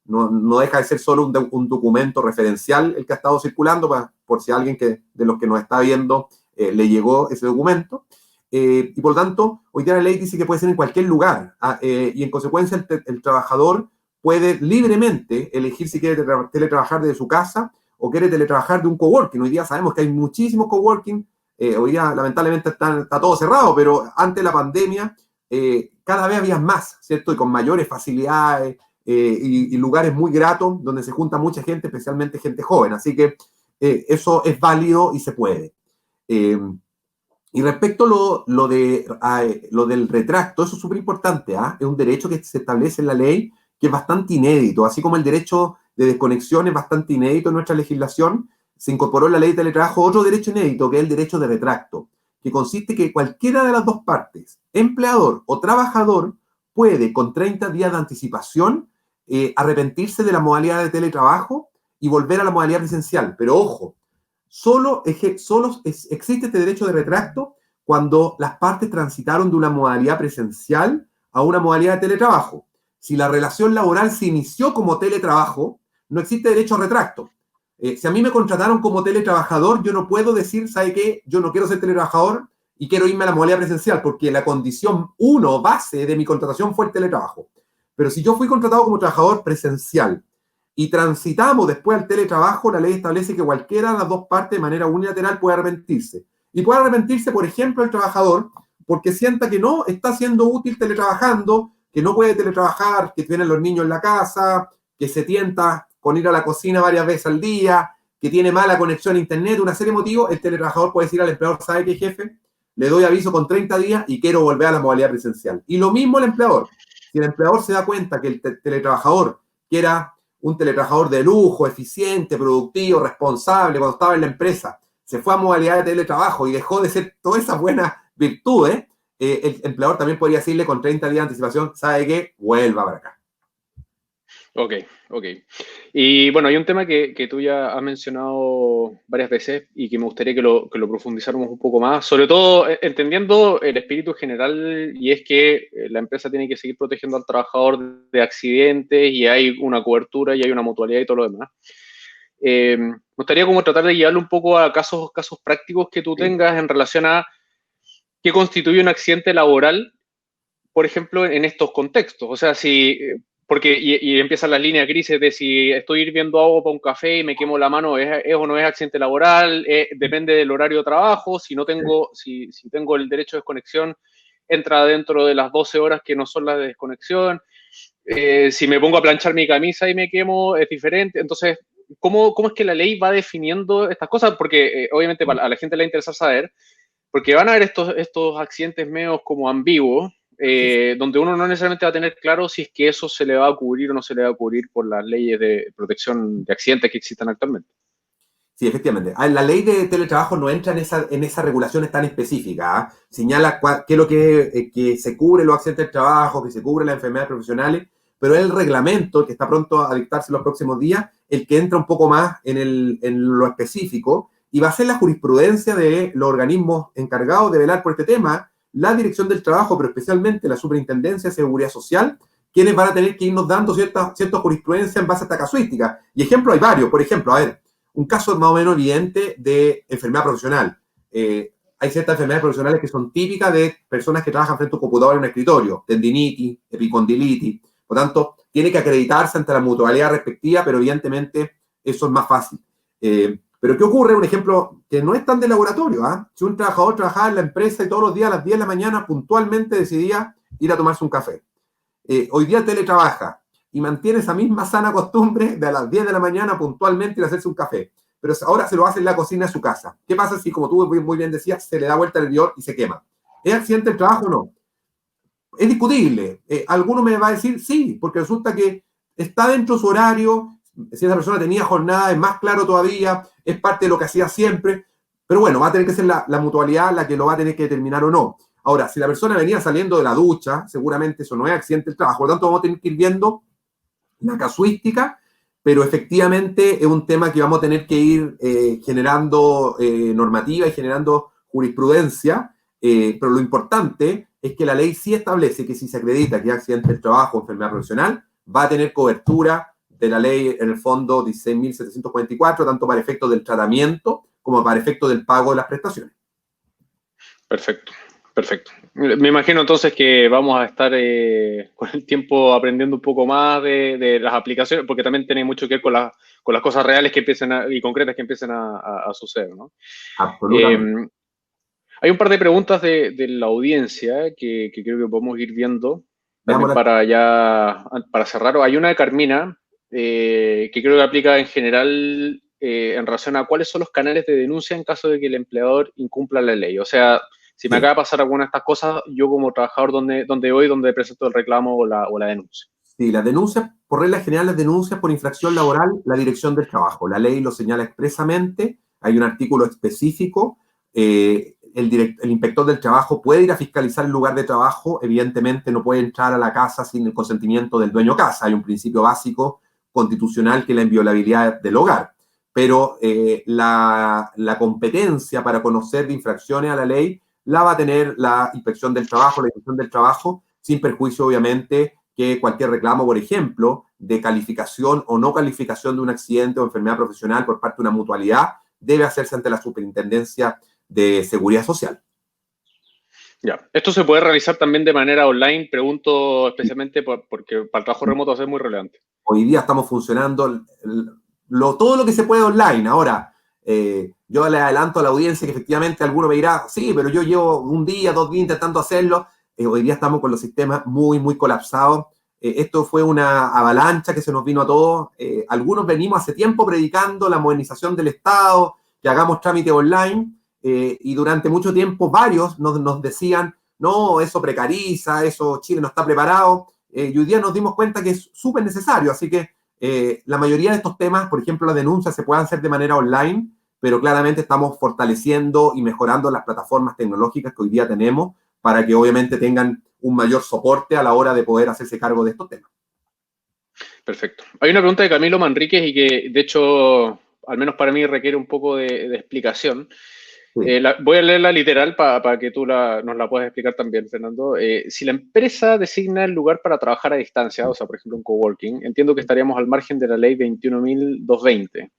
no deja de ser solo un documento referencial el que ha estado circulando, por si alguien de los que nos está viendo le llegó ese documento. Y por lo tanto, hoy día la ley dice que puede ser en cualquier lugar, y en consecuencia el trabajador puede libremente elegir si quiere teletrabajar desde su casa o quiere teletrabajar de un coworking. Hoy día sabemos que hay muchísimos coworking, hoy día lamentablemente está todo cerrado, pero antes de la pandemia cada vez había más, ¿cierto? Y con mayores facilidades y lugares muy gratos donde se junta mucha gente, especialmente gente joven. Así que eso es válido y se puede. Y respecto a lo del retracto, eso es súper importante, es un derecho que se establece en la ley que es bastante inédito, así como el derecho de desconexión es bastante inédito en nuestra legislación, se incorporó en la ley de teletrabajo otro derecho inédito, que es el derecho de retracto, que consiste que cualquiera de las dos partes, empleador o trabajador, puede con 30 días de anticipación arrepentirse de la modalidad de teletrabajo y volver a la modalidad presencial. Pero ojo, solo existe este derecho de retracto cuando las partes transitaron de una modalidad presencial a una modalidad de teletrabajo. Si la relación laboral se inició como teletrabajo, no existe derecho a retracto. Si a mí me contrataron como teletrabajador, yo no puedo decir, ¿sabe qué? Yo no quiero ser teletrabajador y quiero irme a la modalidad presencial, porque la condición 1 base de mi contratación fue el teletrabajo. Pero si yo fui contratado como trabajador presencial y transitamos después al teletrabajo, la ley establece que cualquiera de las dos partes de manera unilateral puede arrepentirse. Y puede arrepentirse, por ejemplo, el trabajador porque sienta que no está siendo útil teletrabajando, que no puede teletrabajar, que tienen los niños en la casa, que se tienta con ir a la cocina varias veces al día, que tiene mala conexión a internet, una serie de motivos. El teletrabajador puede decir al empleador, ¿sabe qué, jefe? Le doy aviso con 30 días y quiero volver a la modalidad presencial. Y lo mismo el empleador. Si el empleador se da cuenta que el teletrabajador, que era un teletrabajador de lujo, eficiente, productivo, responsable, cuando estaba en la empresa, se fue a modalidad de teletrabajo y dejó de ser todas esas buenas virtudes, el empleador también podría decirle con 30 días de anticipación, ¿sabe qué? Vuelva para acá. Ok. Y bueno, hay un tema que tú ya has mencionado varias veces y que me gustaría que lo profundizáramos un poco más, sobre todo entendiendo el espíritu general, y es que la empresa tiene que seguir protegiendo al trabajador de accidentes y hay una cobertura y hay una mutualidad y todo lo demás. Me gustaría como tratar de guiarlo un poco a casos prácticos que tú tengas en relación a qué constituye un accidente laboral, por ejemplo, en estos contextos. O sea, porque empiezan las líneas grises de si estoy hirviendo agua para un café y me quemo la mano, ¿es o no es accidente laboral? Depende del horario de trabajo. Si tengo el derecho de desconexión, entra dentro de las 12 horas que no son las de desconexión. Si me pongo a planchar mi camisa y me quemo, es diferente. Entonces, ¿cómo es que la ley va definiendo estas cosas? Porque obviamente a la gente le interesa saber, porque van a haber estos accidentes medios como ambiguos, donde uno no necesariamente va a tener claro si es que eso se le va a cubrir o no se le va a cubrir por las leyes de protección de accidentes que existan actualmente. Sí, efectivamente. La ley de teletrabajo no entra en esas regulaciones tan específicas. ¿Eh? Señala qué es lo que se cubre los accidentes de trabajo, que se cubre las enfermedades profesionales, pero el reglamento, que está pronto a dictarse en los próximos días, el que entra un poco más en lo específico, y va a ser la jurisprudencia de los organismos encargados de velar por este tema, la Dirección del Trabajo, pero especialmente la Superintendencia de Seguridad Social, quienes van a tener que irnos dando cierta jurisprudencia en base a esta casuística. Y ejemplos hay varios. Por ejemplo, a ver, un caso más o menos evidente de enfermedad profesional. Hay ciertas enfermedades profesionales que son típicas de personas que trabajan frente a un computador en un escritorio, tendinitis, epicondilitis. Por tanto, tiene que acreditarse ante la mutualidad respectiva, pero evidentemente eso es más fácil. Pero ¿qué ocurre? Un ejemplo que no es tan de laboratorio. Si un trabajador trabajaba en la empresa y todos los días a las 10 de la mañana puntualmente decidía ir a tomarse un café. Hoy día teletrabaja y mantiene esa misma sana costumbre de a las 10 de la mañana puntualmente ir a hacerse un café. Pero ahora se lo hace en la cocina de su casa. ¿Qué pasa si, como tú muy bien decías, se le da vuelta al hervidor y se quema? ¿Es accidente del trabajo o no? Es discutible. Alguno me va a decir sí, porque resulta que está dentro de su horario. Si esa persona tenía jornada, es más claro todavía, es parte de lo que hacía siempre. Pero bueno, va a tener que ser la mutualidad la que lo va a tener que determinar o no. Ahora, si la persona venía saliendo de la ducha, seguramente eso no es accidente del trabajo. Por lo tanto, vamos a tener que ir viendo la casuística, pero efectivamente es un tema que vamos a tener que ir generando normativa y generando jurisprudencia, pero lo importante es que la ley sí establece que si se acredita que es accidente del trabajo o enfermedad profesional, va a tener cobertura de la ley en el fondo 16.744, tanto para efectos del tratamiento como para efectos del pago de las prestaciones. Perfecto. Me imagino entonces que vamos a estar con el tiempo aprendiendo un poco más de las aplicaciones, porque también tiene mucho que ver con las cosas reales que empiecen y concretas que empiecen a suceder, ¿no? Absolutamente. Hay un par de preguntas de la audiencia que creo que podemos ir viendo también para cerrar. Hay una de Carmina que creo que aplica en general en relación a cuáles son los canales de denuncia en caso de que el empleador incumpla la ley. O sea, si me acaba de pasar alguna de estas cosas, yo como trabajador, ¿dónde presento el reclamo o la denuncia? Sí, las denuncias, por regla general, las denuncias por infracción laboral, la Dirección del Trabajo. La ley lo señala expresamente, hay un artículo específico. el inspector del trabajo puede ir a fiscalizar el lugar de trabajo, evidentemente no puede entrar a la casa sin el consentimiento del dueño casa. Hay un principio básico constitucional que es la inviolabilidad del hogar, pero la competencia para conocer de infracciones a la ley la va a tener la inspección del trabajo, la inspección del trabajo, sin perjuicio obviamente que cualquier reclamo, por ejemplo, de calificación o no calificación de un accidente o enfermedad profesional por parte de una mutualidad debe hacerse ante la Superintendencia de Seguridad Social. Ya, esto se puede realizar también de manera online, pregunto especialmente porque para el trabajo remoto va a ser muy relevante. Hoy día estamos funcionando todo lo que se puede online. Ahora, yo le adelanto a la audiencia que efectivamente alguno me dirá, sí, pero yo llevo un día, 2 días intentando hacerlo. Hoy día estamos con los sistemas muy, muy colapsados. Esto fue una avalancha que se nos vino a todos. Algunos venimos hace tiempo predicando la modernización del Estado, que hagamos trámite online, y durante mucho tiempo varios nos decían, no, eso precariza, eso Chile no está preparado. Y hoy día nos dimos cuenta que es súper necesario, así que la mayoría de estos temas, por ejemplo, las denuncias se pueden hacer de manera online, pero claramente estamos fortaleciendo y mejorando las plataformas tecnológicas que hoy día tenemos para que obviamente tengan un mayor soporte a la hora de poder hacerse cargo de estos temas. Perfecto. Hay una pregunta de Camilo Manríquez y que, de hecho, al menos para mí requiere un poco de explicación. Sí. Voy a leerla literal para que tú nos la puedas explicar también, Fernando. Si la empresa designa el lugar para trabajar a distancia, o sea, por ejemplo, un coworking, entiendo que estaríamos al margen de la ley 21.220.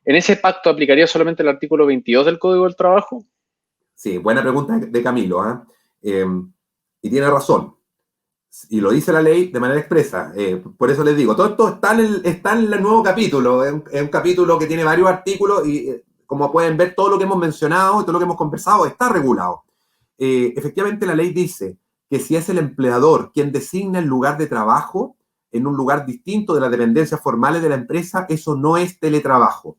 ¿En ese pacto aplicaría solamente el artículo 22 del Código del Trabajo? Sí, buena pregunta de Camilo. Y tiene razón. Y lo dice la ley de manera expresa. Por eso les digo, todo esto está en el nuevo capítulo. Es un capítulo que tiene varios artículos y, como pueden ver, todo lo que hemos mencionado y todo lo que hemos conversado está regulado. Efectivamente, la ley dice que si es el empleador quien designa el lugar de trabajo en un lugar distinto de las dependencias formales de la empresa, eso no es teletrabajo.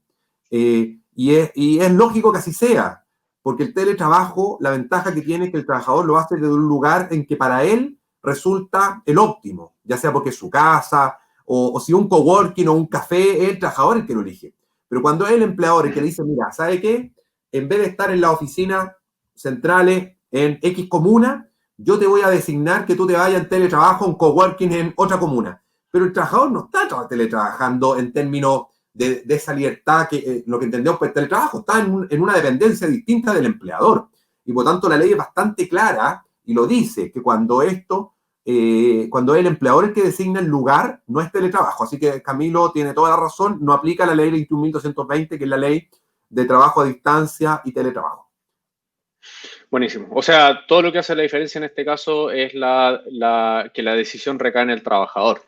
Y es lógico que así sea, porque el teletrabajo, la ventaja que tiene es que el trabajador lo hace desde un lugar en que para él resulta el óptimo, ya sea porque es su casa, o si un coworking o un café, es el trabajador el que lo elige. Pero cuando es el empleador el que le dice, mira, ¿sabe qué? En vez de estar en las oficinas centrales en X comuna, yo te voy a designar que tú te vayas en teletrabajo, un coworking en otra comuna. Pero el trabajador no está teletrabajando en términos de esa libertad que lo que entendemos por el teletrabajo, está en una dependencia distinta del empleador. Y por tanto la ley es bastante clara y lo dice, que cuando es el empleador el que designa el lugar, no es teletrabajo. Así que Camilo tiene toda la razón, no aplica la ley 21.220, que es la ley de trabajo a distancia y teletrabajo. Buenísimo. O sea, todo lo que hace la diferencia en este caso es que la decisión recae en el trabajador.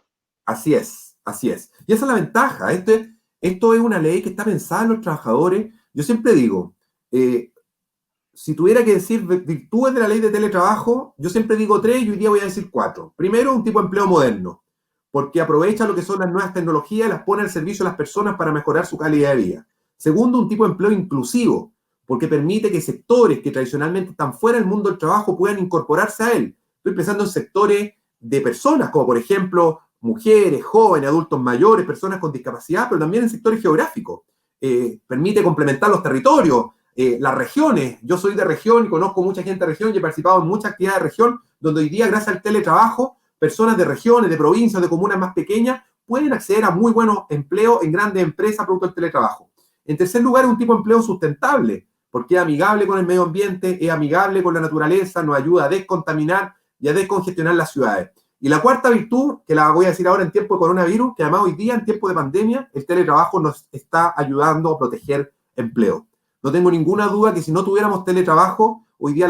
Así es, así es. Y esa es la ventaja. Esto es una ley que está pensada en los trabajadores. Yo siempre digo, si tuviera que decir virtudes de la ley de teletrabajo, yo siempre digo 3 y hoy día voy a decir 4. Primero, un tipo de empleo moderno, porque aprovecha lo que son las nuevas tecnologías y las pone al servicio de las personas para mejorar su calidad de vida. Segundo, un tipo de empleo inclusivo, porque permite que sectores que tradicionalmente están fuera del mundo del trabajo puedan incorporarse a él. Estoy pensando en sectores de personas, como por ejemplo mujeres, jóvenes, adultos mayores, personas con discapacidad, pero también en sectores geográficos. Permite complementar los territorios, las regiones. Yo soy de región y conozco mucha gente de región y he participado en muchas actividades de región, donde hoy día, gracias al teletrabajo, personas de regiones, de provincias, de comunas más pequeñas, pueden acceder a muy buenos empleos en grandes empresas producto del teletrabajo. En tercer lugar, es un tipo de empleo sustentable, porque es amigable con el medio ambiente, es amigable con la naturaleza, nos ayuda a descontaminar y a descongestionar las ciudades. Y la cuarta virtud, que la voy a decir ahora en tiempo de coronavirus, que además hoy día, en tiempo de pandemia, el teletrabajo nos está ayudando a proteger empleo. No tengo ninguna duda que si no tuviéramos teletrabajo, hoy día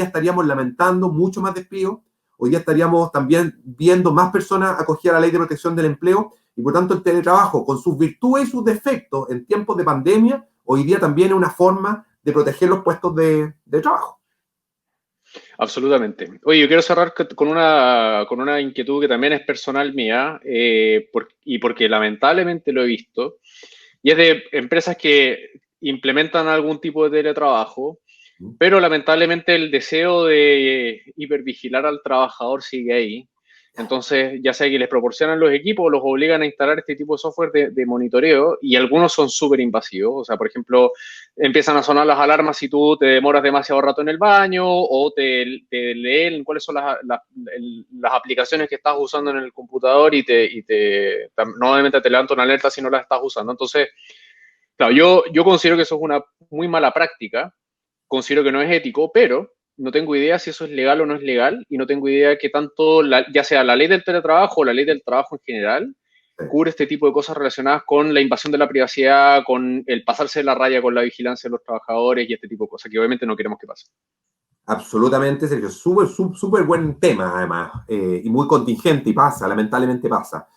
estaríamos lamentando mucho más despidos, hoy día estaríamos también viendo más personas acogidas a la ley de protección del empleo, y por tanto el teletrabajo, con sus virtudes y sus defectos en tiempos de pandemia, hoy día también es una forma de proteger los puestos de trabajo. Absolutamente. Oye, yo quiero cerrar con una inquietud que también es personal mía, y porque lamentablemente lo he visto, y es de empresas que implementan algún tipo de teletrabajo, pero lamentablemente el deseo de hipervigilar al trabajador sigue ahí. Entonces, ya sea que les proporcionan los equipos o los obligan a instalar este tipo de software de monitoreo, y algunos son súper invasivos. O sea, por ejemplo, empiezan a sonar las alarmas si tú te demoras demasiado rato en el baño, o te leen cuáles son las aplicaciones que estás usando en el computador y normalmente te levanta una alerta si no las estás usando. Entonces, claro, yo considero que eso es una muy mala práctica, considero que no es ético, pero no tengo idea si eso es legal o no es legal, y no tengo idea qué tanto, ya sea la ley del teletrabajo o la ley del trabajo en general, cubre este tipo de cosas relacionadas con la invasión de la privacidad, con el pasarse de la raya con la vigilancia de los trabajadores y este tipo de cosas, que obviamente no queremos que pase. Absolutamente, Sergio. Súper buen tema, además, y muy contingente, y pasa, lamentablemente pasa.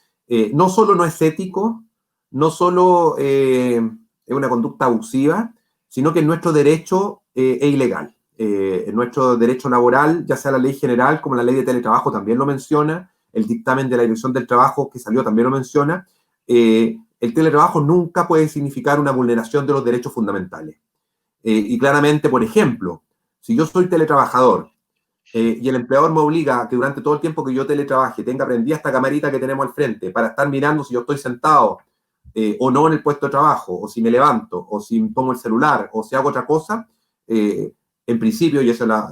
No solo no es ético, no solo es una conducta abusiva, sino que en nuestro derecho es ilegal. En nuestro derecho laboral, ya sea la ley general como la ley de teletrabajo también lo menciona, el dictamen de la Dirección del Trabajo que salió también lo menciona, el teletrabajo nunca puede significar una vulneración de los derechos fundamentales. Y claramente, por ejemplo, si yo soy teletrabajador y el empleador me obliga a que durante todo el tiempo que yo teletrabaje tenga prendida esta camarita que tenemos al frente para estar mirando si yo estoy sentado o no en el puesto de trabajo, o si me levanto, o si pongo el celular, o si hago otra cosa, en principio, y esa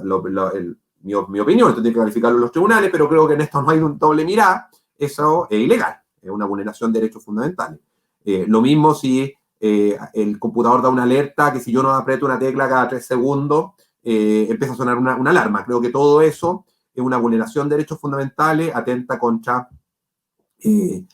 es mi opinión, esto tiene que calificarlo los tribunales, pero creo que en esto no hay un doble mirada, eso es ilegal, es una vulneración de derechos fundamentales. Lo mismo si el computador da una alerta que si yo no aprieto una tecla cada 3 segundos, empieza a sonar una alarma. Creo que todo eso es una vulneración de derechos fundamentales, atenta contra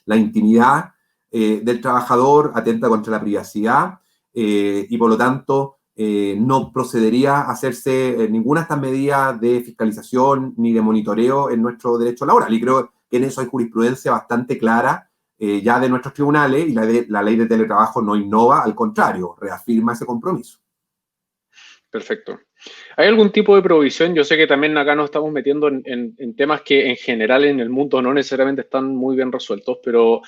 la intimidad del trabajador, atenta contra la privacidad y por lo tanto no procedería a hacerse ninguna de estas medidas de fiscalización ni de monitoreo en nuestro derecho laboral. Y creo que en eso hay jurisprudencia bastante clara ya de nuestros tribunales, y la ley de teletrabajo no innova, al contrario, reafirma ese compromiso. Perfecto. ¿Hay algún tipo de provisión? Yo sé que también acá nos estamos metiendo en temas que en general en el mundo no necesariamente están muy bien resueltos, pero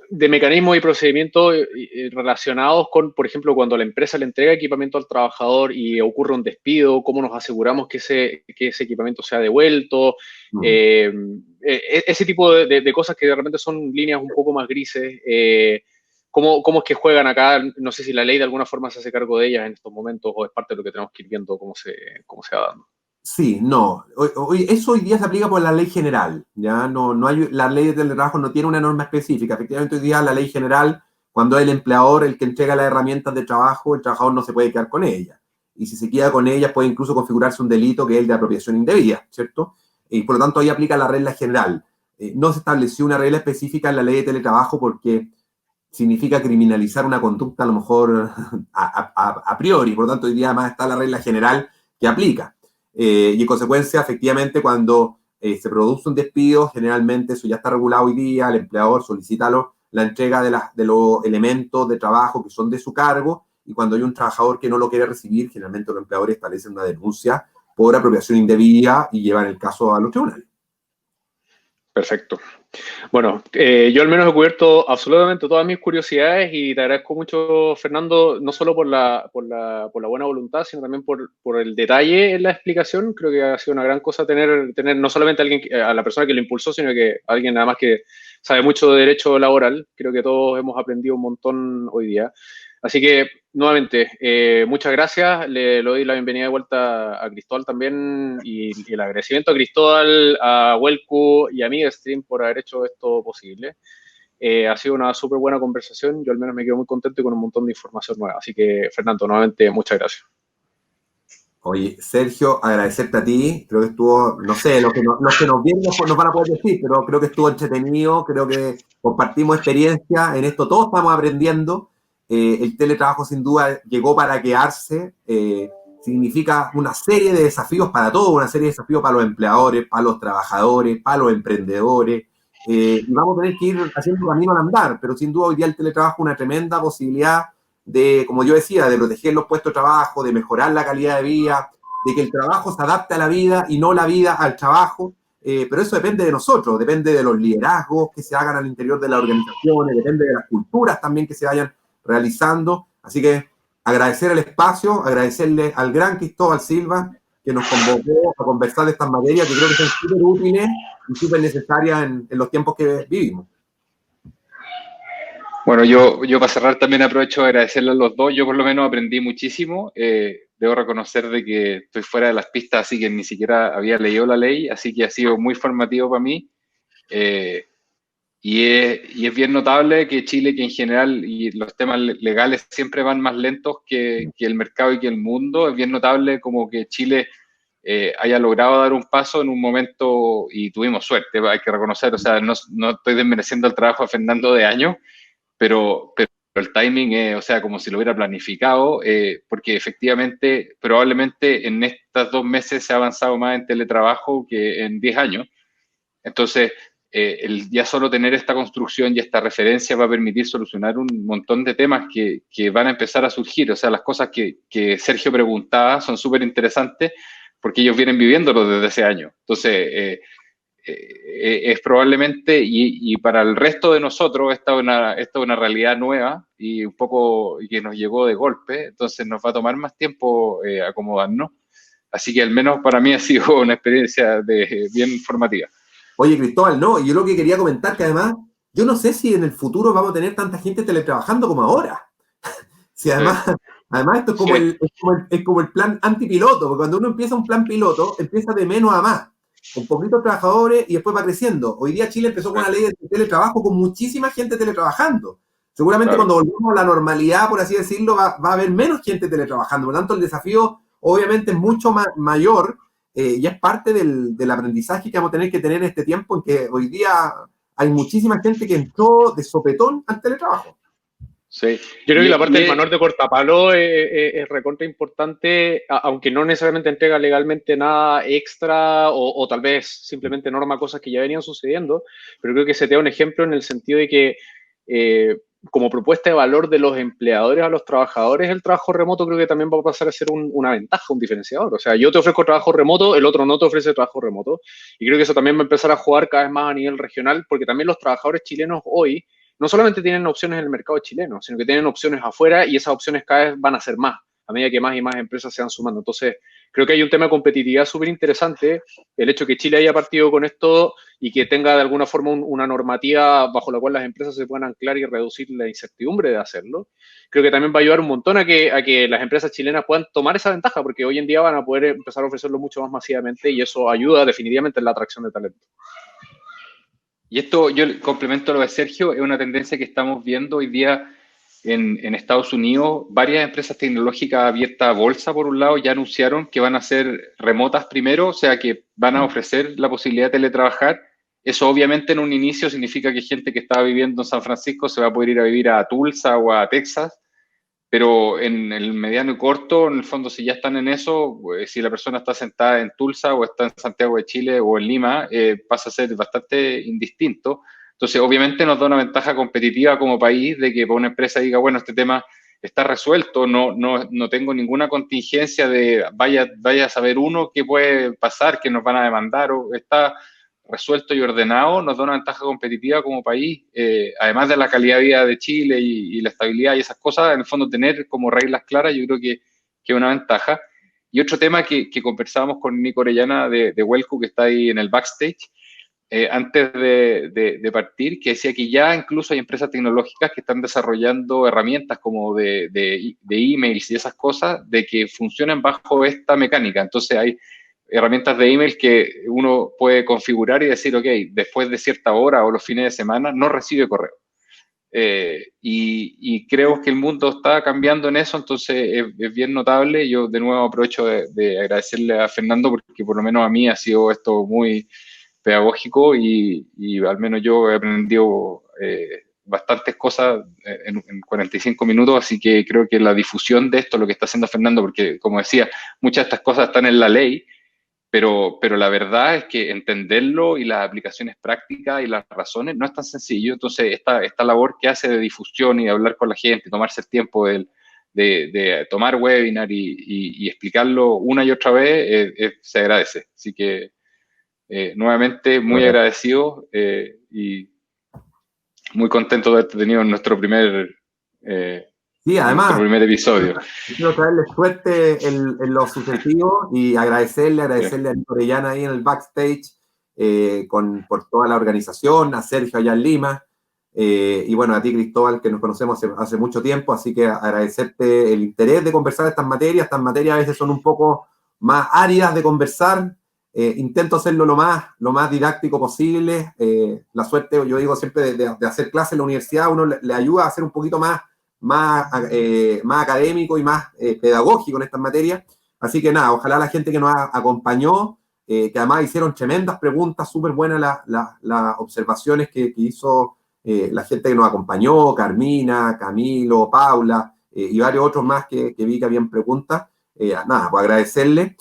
de mecanismos y procedimientos relacionados con, por ejemplo, cuando la empresa le entrega equipamiento al trabajador y ocurre un despido, cómo nos aseguramos que ese equipamiento sea devuelto, ese tipo de cosas que de repente son líneas un poco más grises. ¿Cómo es que juegan acá? No sé si la ley de alguna forma se hace cargo de ellas en estos momentos, o es parte de lo que tenemos que ir viendo cómo se va dando. Sí, no. Eso hoy día se aplica por la ley general. ¿Ya? No hay, la ley de teletrabajo no tiene una norma específica. Efectivamente, hoy día la ley general, cuando es el empleador el que entrega las herramientas de trabajo, el trabajador no se puede quedar con ellas. Y si se queda con ellas, puede incluso configurarse un delito que es el de apropiación indebida, ¿cierto? Y por lo tanto, ahí aplica la regla general. No se estableció una regla específica en la ley de teletrabajo porque significa criminalizar una conducta a lo mejor a priori. Por lo tanto, hoy día además está la regla general que aplica. Y en consecuencia, efectivamente, cuando se produce un despido, generalmente eso ya está regulado hoy día, el empleador solicita la entrega de los elementos de trabajo que son de su cargo, y cuando hay un trabajador que no lo quiere recibir, generalmente los empleadores establecen una denuncia por apropiación indebida y llevan el caso a los tribunales. Perfecto. Bueno, yo al menos he cubierto absolutamente todas mis curiosidades, y te agradezco mucho, Fernando, no solo por la buena voluntad, sino también por el detalle en la explicación. Creo que ha sido una gran cosa tener no solamente a la persona que lo impulsó, sino que alguien nada más que sabe mucho de derecho laboral. Creo que todos hemos aprendido un montón hoy día. Así que, nuevamente, muchas gracias. Le doy la bienvenida de vuelta a Cristóbal también, y el agradecimiento a Cristóbal, a Welcu y a Midstream por haber hecho esto posible. Ha sido una súper buena conversación. Yo al menos me quedo muy contento y con un montón de información nueva. Así que, Fernando, nuevamente, muchas gracias. Oye, Sergio, agradecerte a ti. Creo que estuvo, no sé, los que nos vienen nos van a poder decir, pero creo que estuvo entretenido. Creo que compartimos experiencia en esto. Todos estamos aprendiendo. El teletrabajo sin duda llegó para quedarse. Significa una serie de desafíos para todos, una serie de desafíos para los empleadores, para los trabajadores, para los emprendedores. Y vamos a tener que ir haciendo camino al andar, pero sin duda hoy día el teletrabajo es una tremenda posibilidad de, como yo decía, de proteger los puestos de trabajo, de mejorar la calidad de vida, de que el trabajo se adapte a la vida y no la vida al trabajo. Pero eso depende de nosotros, depende de los liderazgos que se hagan al interior de las organizaciones, depende de las culturas también que se vayan realizando. Así que agradecer el espacio, agradecerle al gran Cristóbal Silva que nos convocó a conversar de estas materias que creo que son súper útiles y súper necesarias en los tiempos que vivimos. Bueno, yo para cerrar también aprovecho de agradecerle a los dos. Yo por lo menos aprendí muchísimo. Debo reconocer de que estoy fuera de las pistas, así que ni siquiera había leído la ley, así que ha sido muy formativo para mí. Y es bien notable que Chile, que en general y los temas legales siempre van más lentos que el mercado y que el mundo, es bien notable como que Chile haya logrado dar un paso en un momento, y tuvimos suerte, hay que reconocer, o sea, no estoy desmereciendo el trabajo de Fernando de años, pero el timing es, o sea, como si lo hubiera planificado, porque efectivamente, probablemente en estos 2 meses se ha avanzado más en teletrabajo que en 10 años. Entonces, ya solo tener esta construcción y esta referencia va a permitir solucionar un montón de temas que van a empezar a surgir. O sea, las cosas que Sergio preguntaba son súper interesantes porque ellos vienen viviéndolo desde ese año. Entonces, es probablemente, y para el resto de nosotros, esta es una realidad nueva y un poco y que nos llegó de golpe, entonces nos va a tomar más tiempo acomodarnos. Así que al menos para mí ha sido una experiencia bien formativa. Oye, Cristóbal, no, y yo lo que quería comentar que además, yo no sé si en el futuro vamos a tener tanta gente teletrabajando como ahora. Si además, sí. Además esto es como el plan antipiloto, porque cuando uno empieza un plan piloto, empieza de menos a más, con poquitos trabajadores y después va creciendo. Hoy día Chile empezó con una ley de teletrabajo con muchísima gente teletrabajando. Seguramente cuando volvamos a la normalidad, por así decirlo, va a haber menos gente teletrabajando. Por lo tanto, el desafío obviamente es mucho más, y es parte del aprendizaje que vamos a tener en este tiempo en que hoy día hay muchísima gente que entró de sopetón al teletrabajo. Sí, yo creo que la parte del manual de cortapalo es recontra importante, aunque no necesariamente entrega legalmente nada extra o tal vez simplemente norma cosas que ya venían sucediendo, pero creo que se te da un ejemplo en el sentido de que como propuesta de valor de los empleadores a los trabajadores, el trabajo remoto creo que también va a pasar a ser una ventaja, un diferenciador. O sea, yo te ofrezco trabajo remoto, el otro no te ofrece trabajo remoto, y creo que eso también va a empezar a jugar cada vez más a nivel regional, porque también los trabajadores chilenos hoy no solamente tienen opciones en el mercado chileno, sino que tienen opciones afuera y esas opciones cada vez van a ser más, a medida que más y más empresas se van sumando. Entonces, creo que hay un tema de competitividad súper interesante, el hecho que Chile haya partido con esto y que tenga de alguna forma una normativa bajo la cual las empresas se puedan anclar y reducir la incertidumbre de hacerlo. Creo que también va a ayudar un montón a que las empresas chilenas puedan tomar esa ventaja, porque hoy en día van a poder empezar a ofrecerlo mucho más masivamente y eso ayuda definitivamente en la atracción de talento. Y esto, yo complemento lo de Sergio, es una tendencia que estamos viendo hoy día en Estados Unidos. Varias empresas tecnológicas abiertas a bolsa, por un lado, ya anunciaron que van a ser remotas primero, o sea, que van a ofrecer la posibilidad de teletrabajar. Eso obviamente en un inicio significa que gente que estaba viviendo en San Francisco se va a poder ir a vivir a Tulsa o a Texas, pero en el mediano y corto, en el fondo, si ya están en eso, pues, si la persona está sentada en Tulsa o está en Santiago de Chile o en Lima, pasa a ser bastante indistinto. Entonces, obviamente nos da una ventaja competitiva como país de que para una empresa diga, bueno, este tema está resuelto, no tengo ninguna contingencia de vaya a saber uno qué puede pasar, que nos van a demandar, o está resuelto y ordenado, nos da una ventaja competitiva como país, además de la calidad de vida de Chile y la estabilidad y esas cosas, en el fondo tener como reglas claras, yo creo que es una ventaja. Y otro tema que conversábamos con Nico Orellana de Welco, que está ahí en el backstage, antes de partir, que decía que ya incluso hay empresas tecnológicas que están desarrollando herramientas como de emails y esas cosas, de que funcionan bajo esta mecánica. Entonces hay herramientas de email que uno puede configurar y decir, ok, después de cierta hora o los fines de semana no recibe correo. Y creo que el mundo está cambiando en eso, entonces es bien notable. Yo de nuevo aprovecho de agradecerle a Fernando porque por lo menos a mí ha sido esto muy pedagógico y al menos yo he aprendido bastantes cosas en 45 minutos, así que creo que la difusión de esto, lo que está haciendo Fernando, porque como decía, muchas de estas cosas están en la ley, pero la verdad es que entenderlo y las aplicaciones prácticas y las razones no es tan sencillo. Entonces, esta labor que hace de difusión y de hablar con la gente, tomarse el tiempo de tomar webinar y explicarlo una y otra vez, se agradece. Así que, nuevamente, muy agradecido y muy contento de haber tenido nuestro primer Sí, además, nuestro primer episodio. quiero traerle suerte en lo sucesivo y agradecerle a Nico Orellana ahí en el backstage por toda la organización, a Sergio allá en Lima, y bueno, a ti, Cristóbal, que nos conocemos hace mucho tiempo, así que agradecerte el interés de conversar estas materias. Estas materias a veces son un poco más áridas de conversar. Intento hacerlo lo más didáctico posible. La suerte, yo digo siempre, de hacer clases en la universidad, uno le ayuda a hacer un poquito más académico y más pedagógico en estas materias. Así que nada, ojalá la gente que nos acompañó, que además hicieron tremendas preguntas, súper buenas las observaciones que hizo la gente que nos acompañó, Carmina, Camilo, Paula y varios otros más que vi que habían preguntas. Nada, pues agradecerles.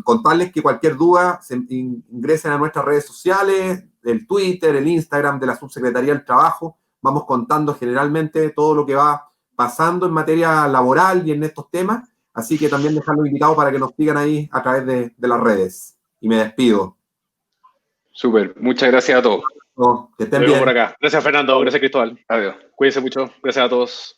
Contarles que cualquier duda ingresen a nuestras redes sociales, el Twitter, el Instagram de la Subsecretaría del Trabajo. Vamos contando generalmente todo lo que va pasando en materia laboral y en estos temas. Así que también dejarlos invitados para que nos sigan ahí a través de las redes. Y me despido. Súper, muchas gracias a todos. No, que estén Luego bien. por acá. Gracias, Fernando. Gracias, Cristóbal. Adiós. Cuídense mucho. Gracias a todos.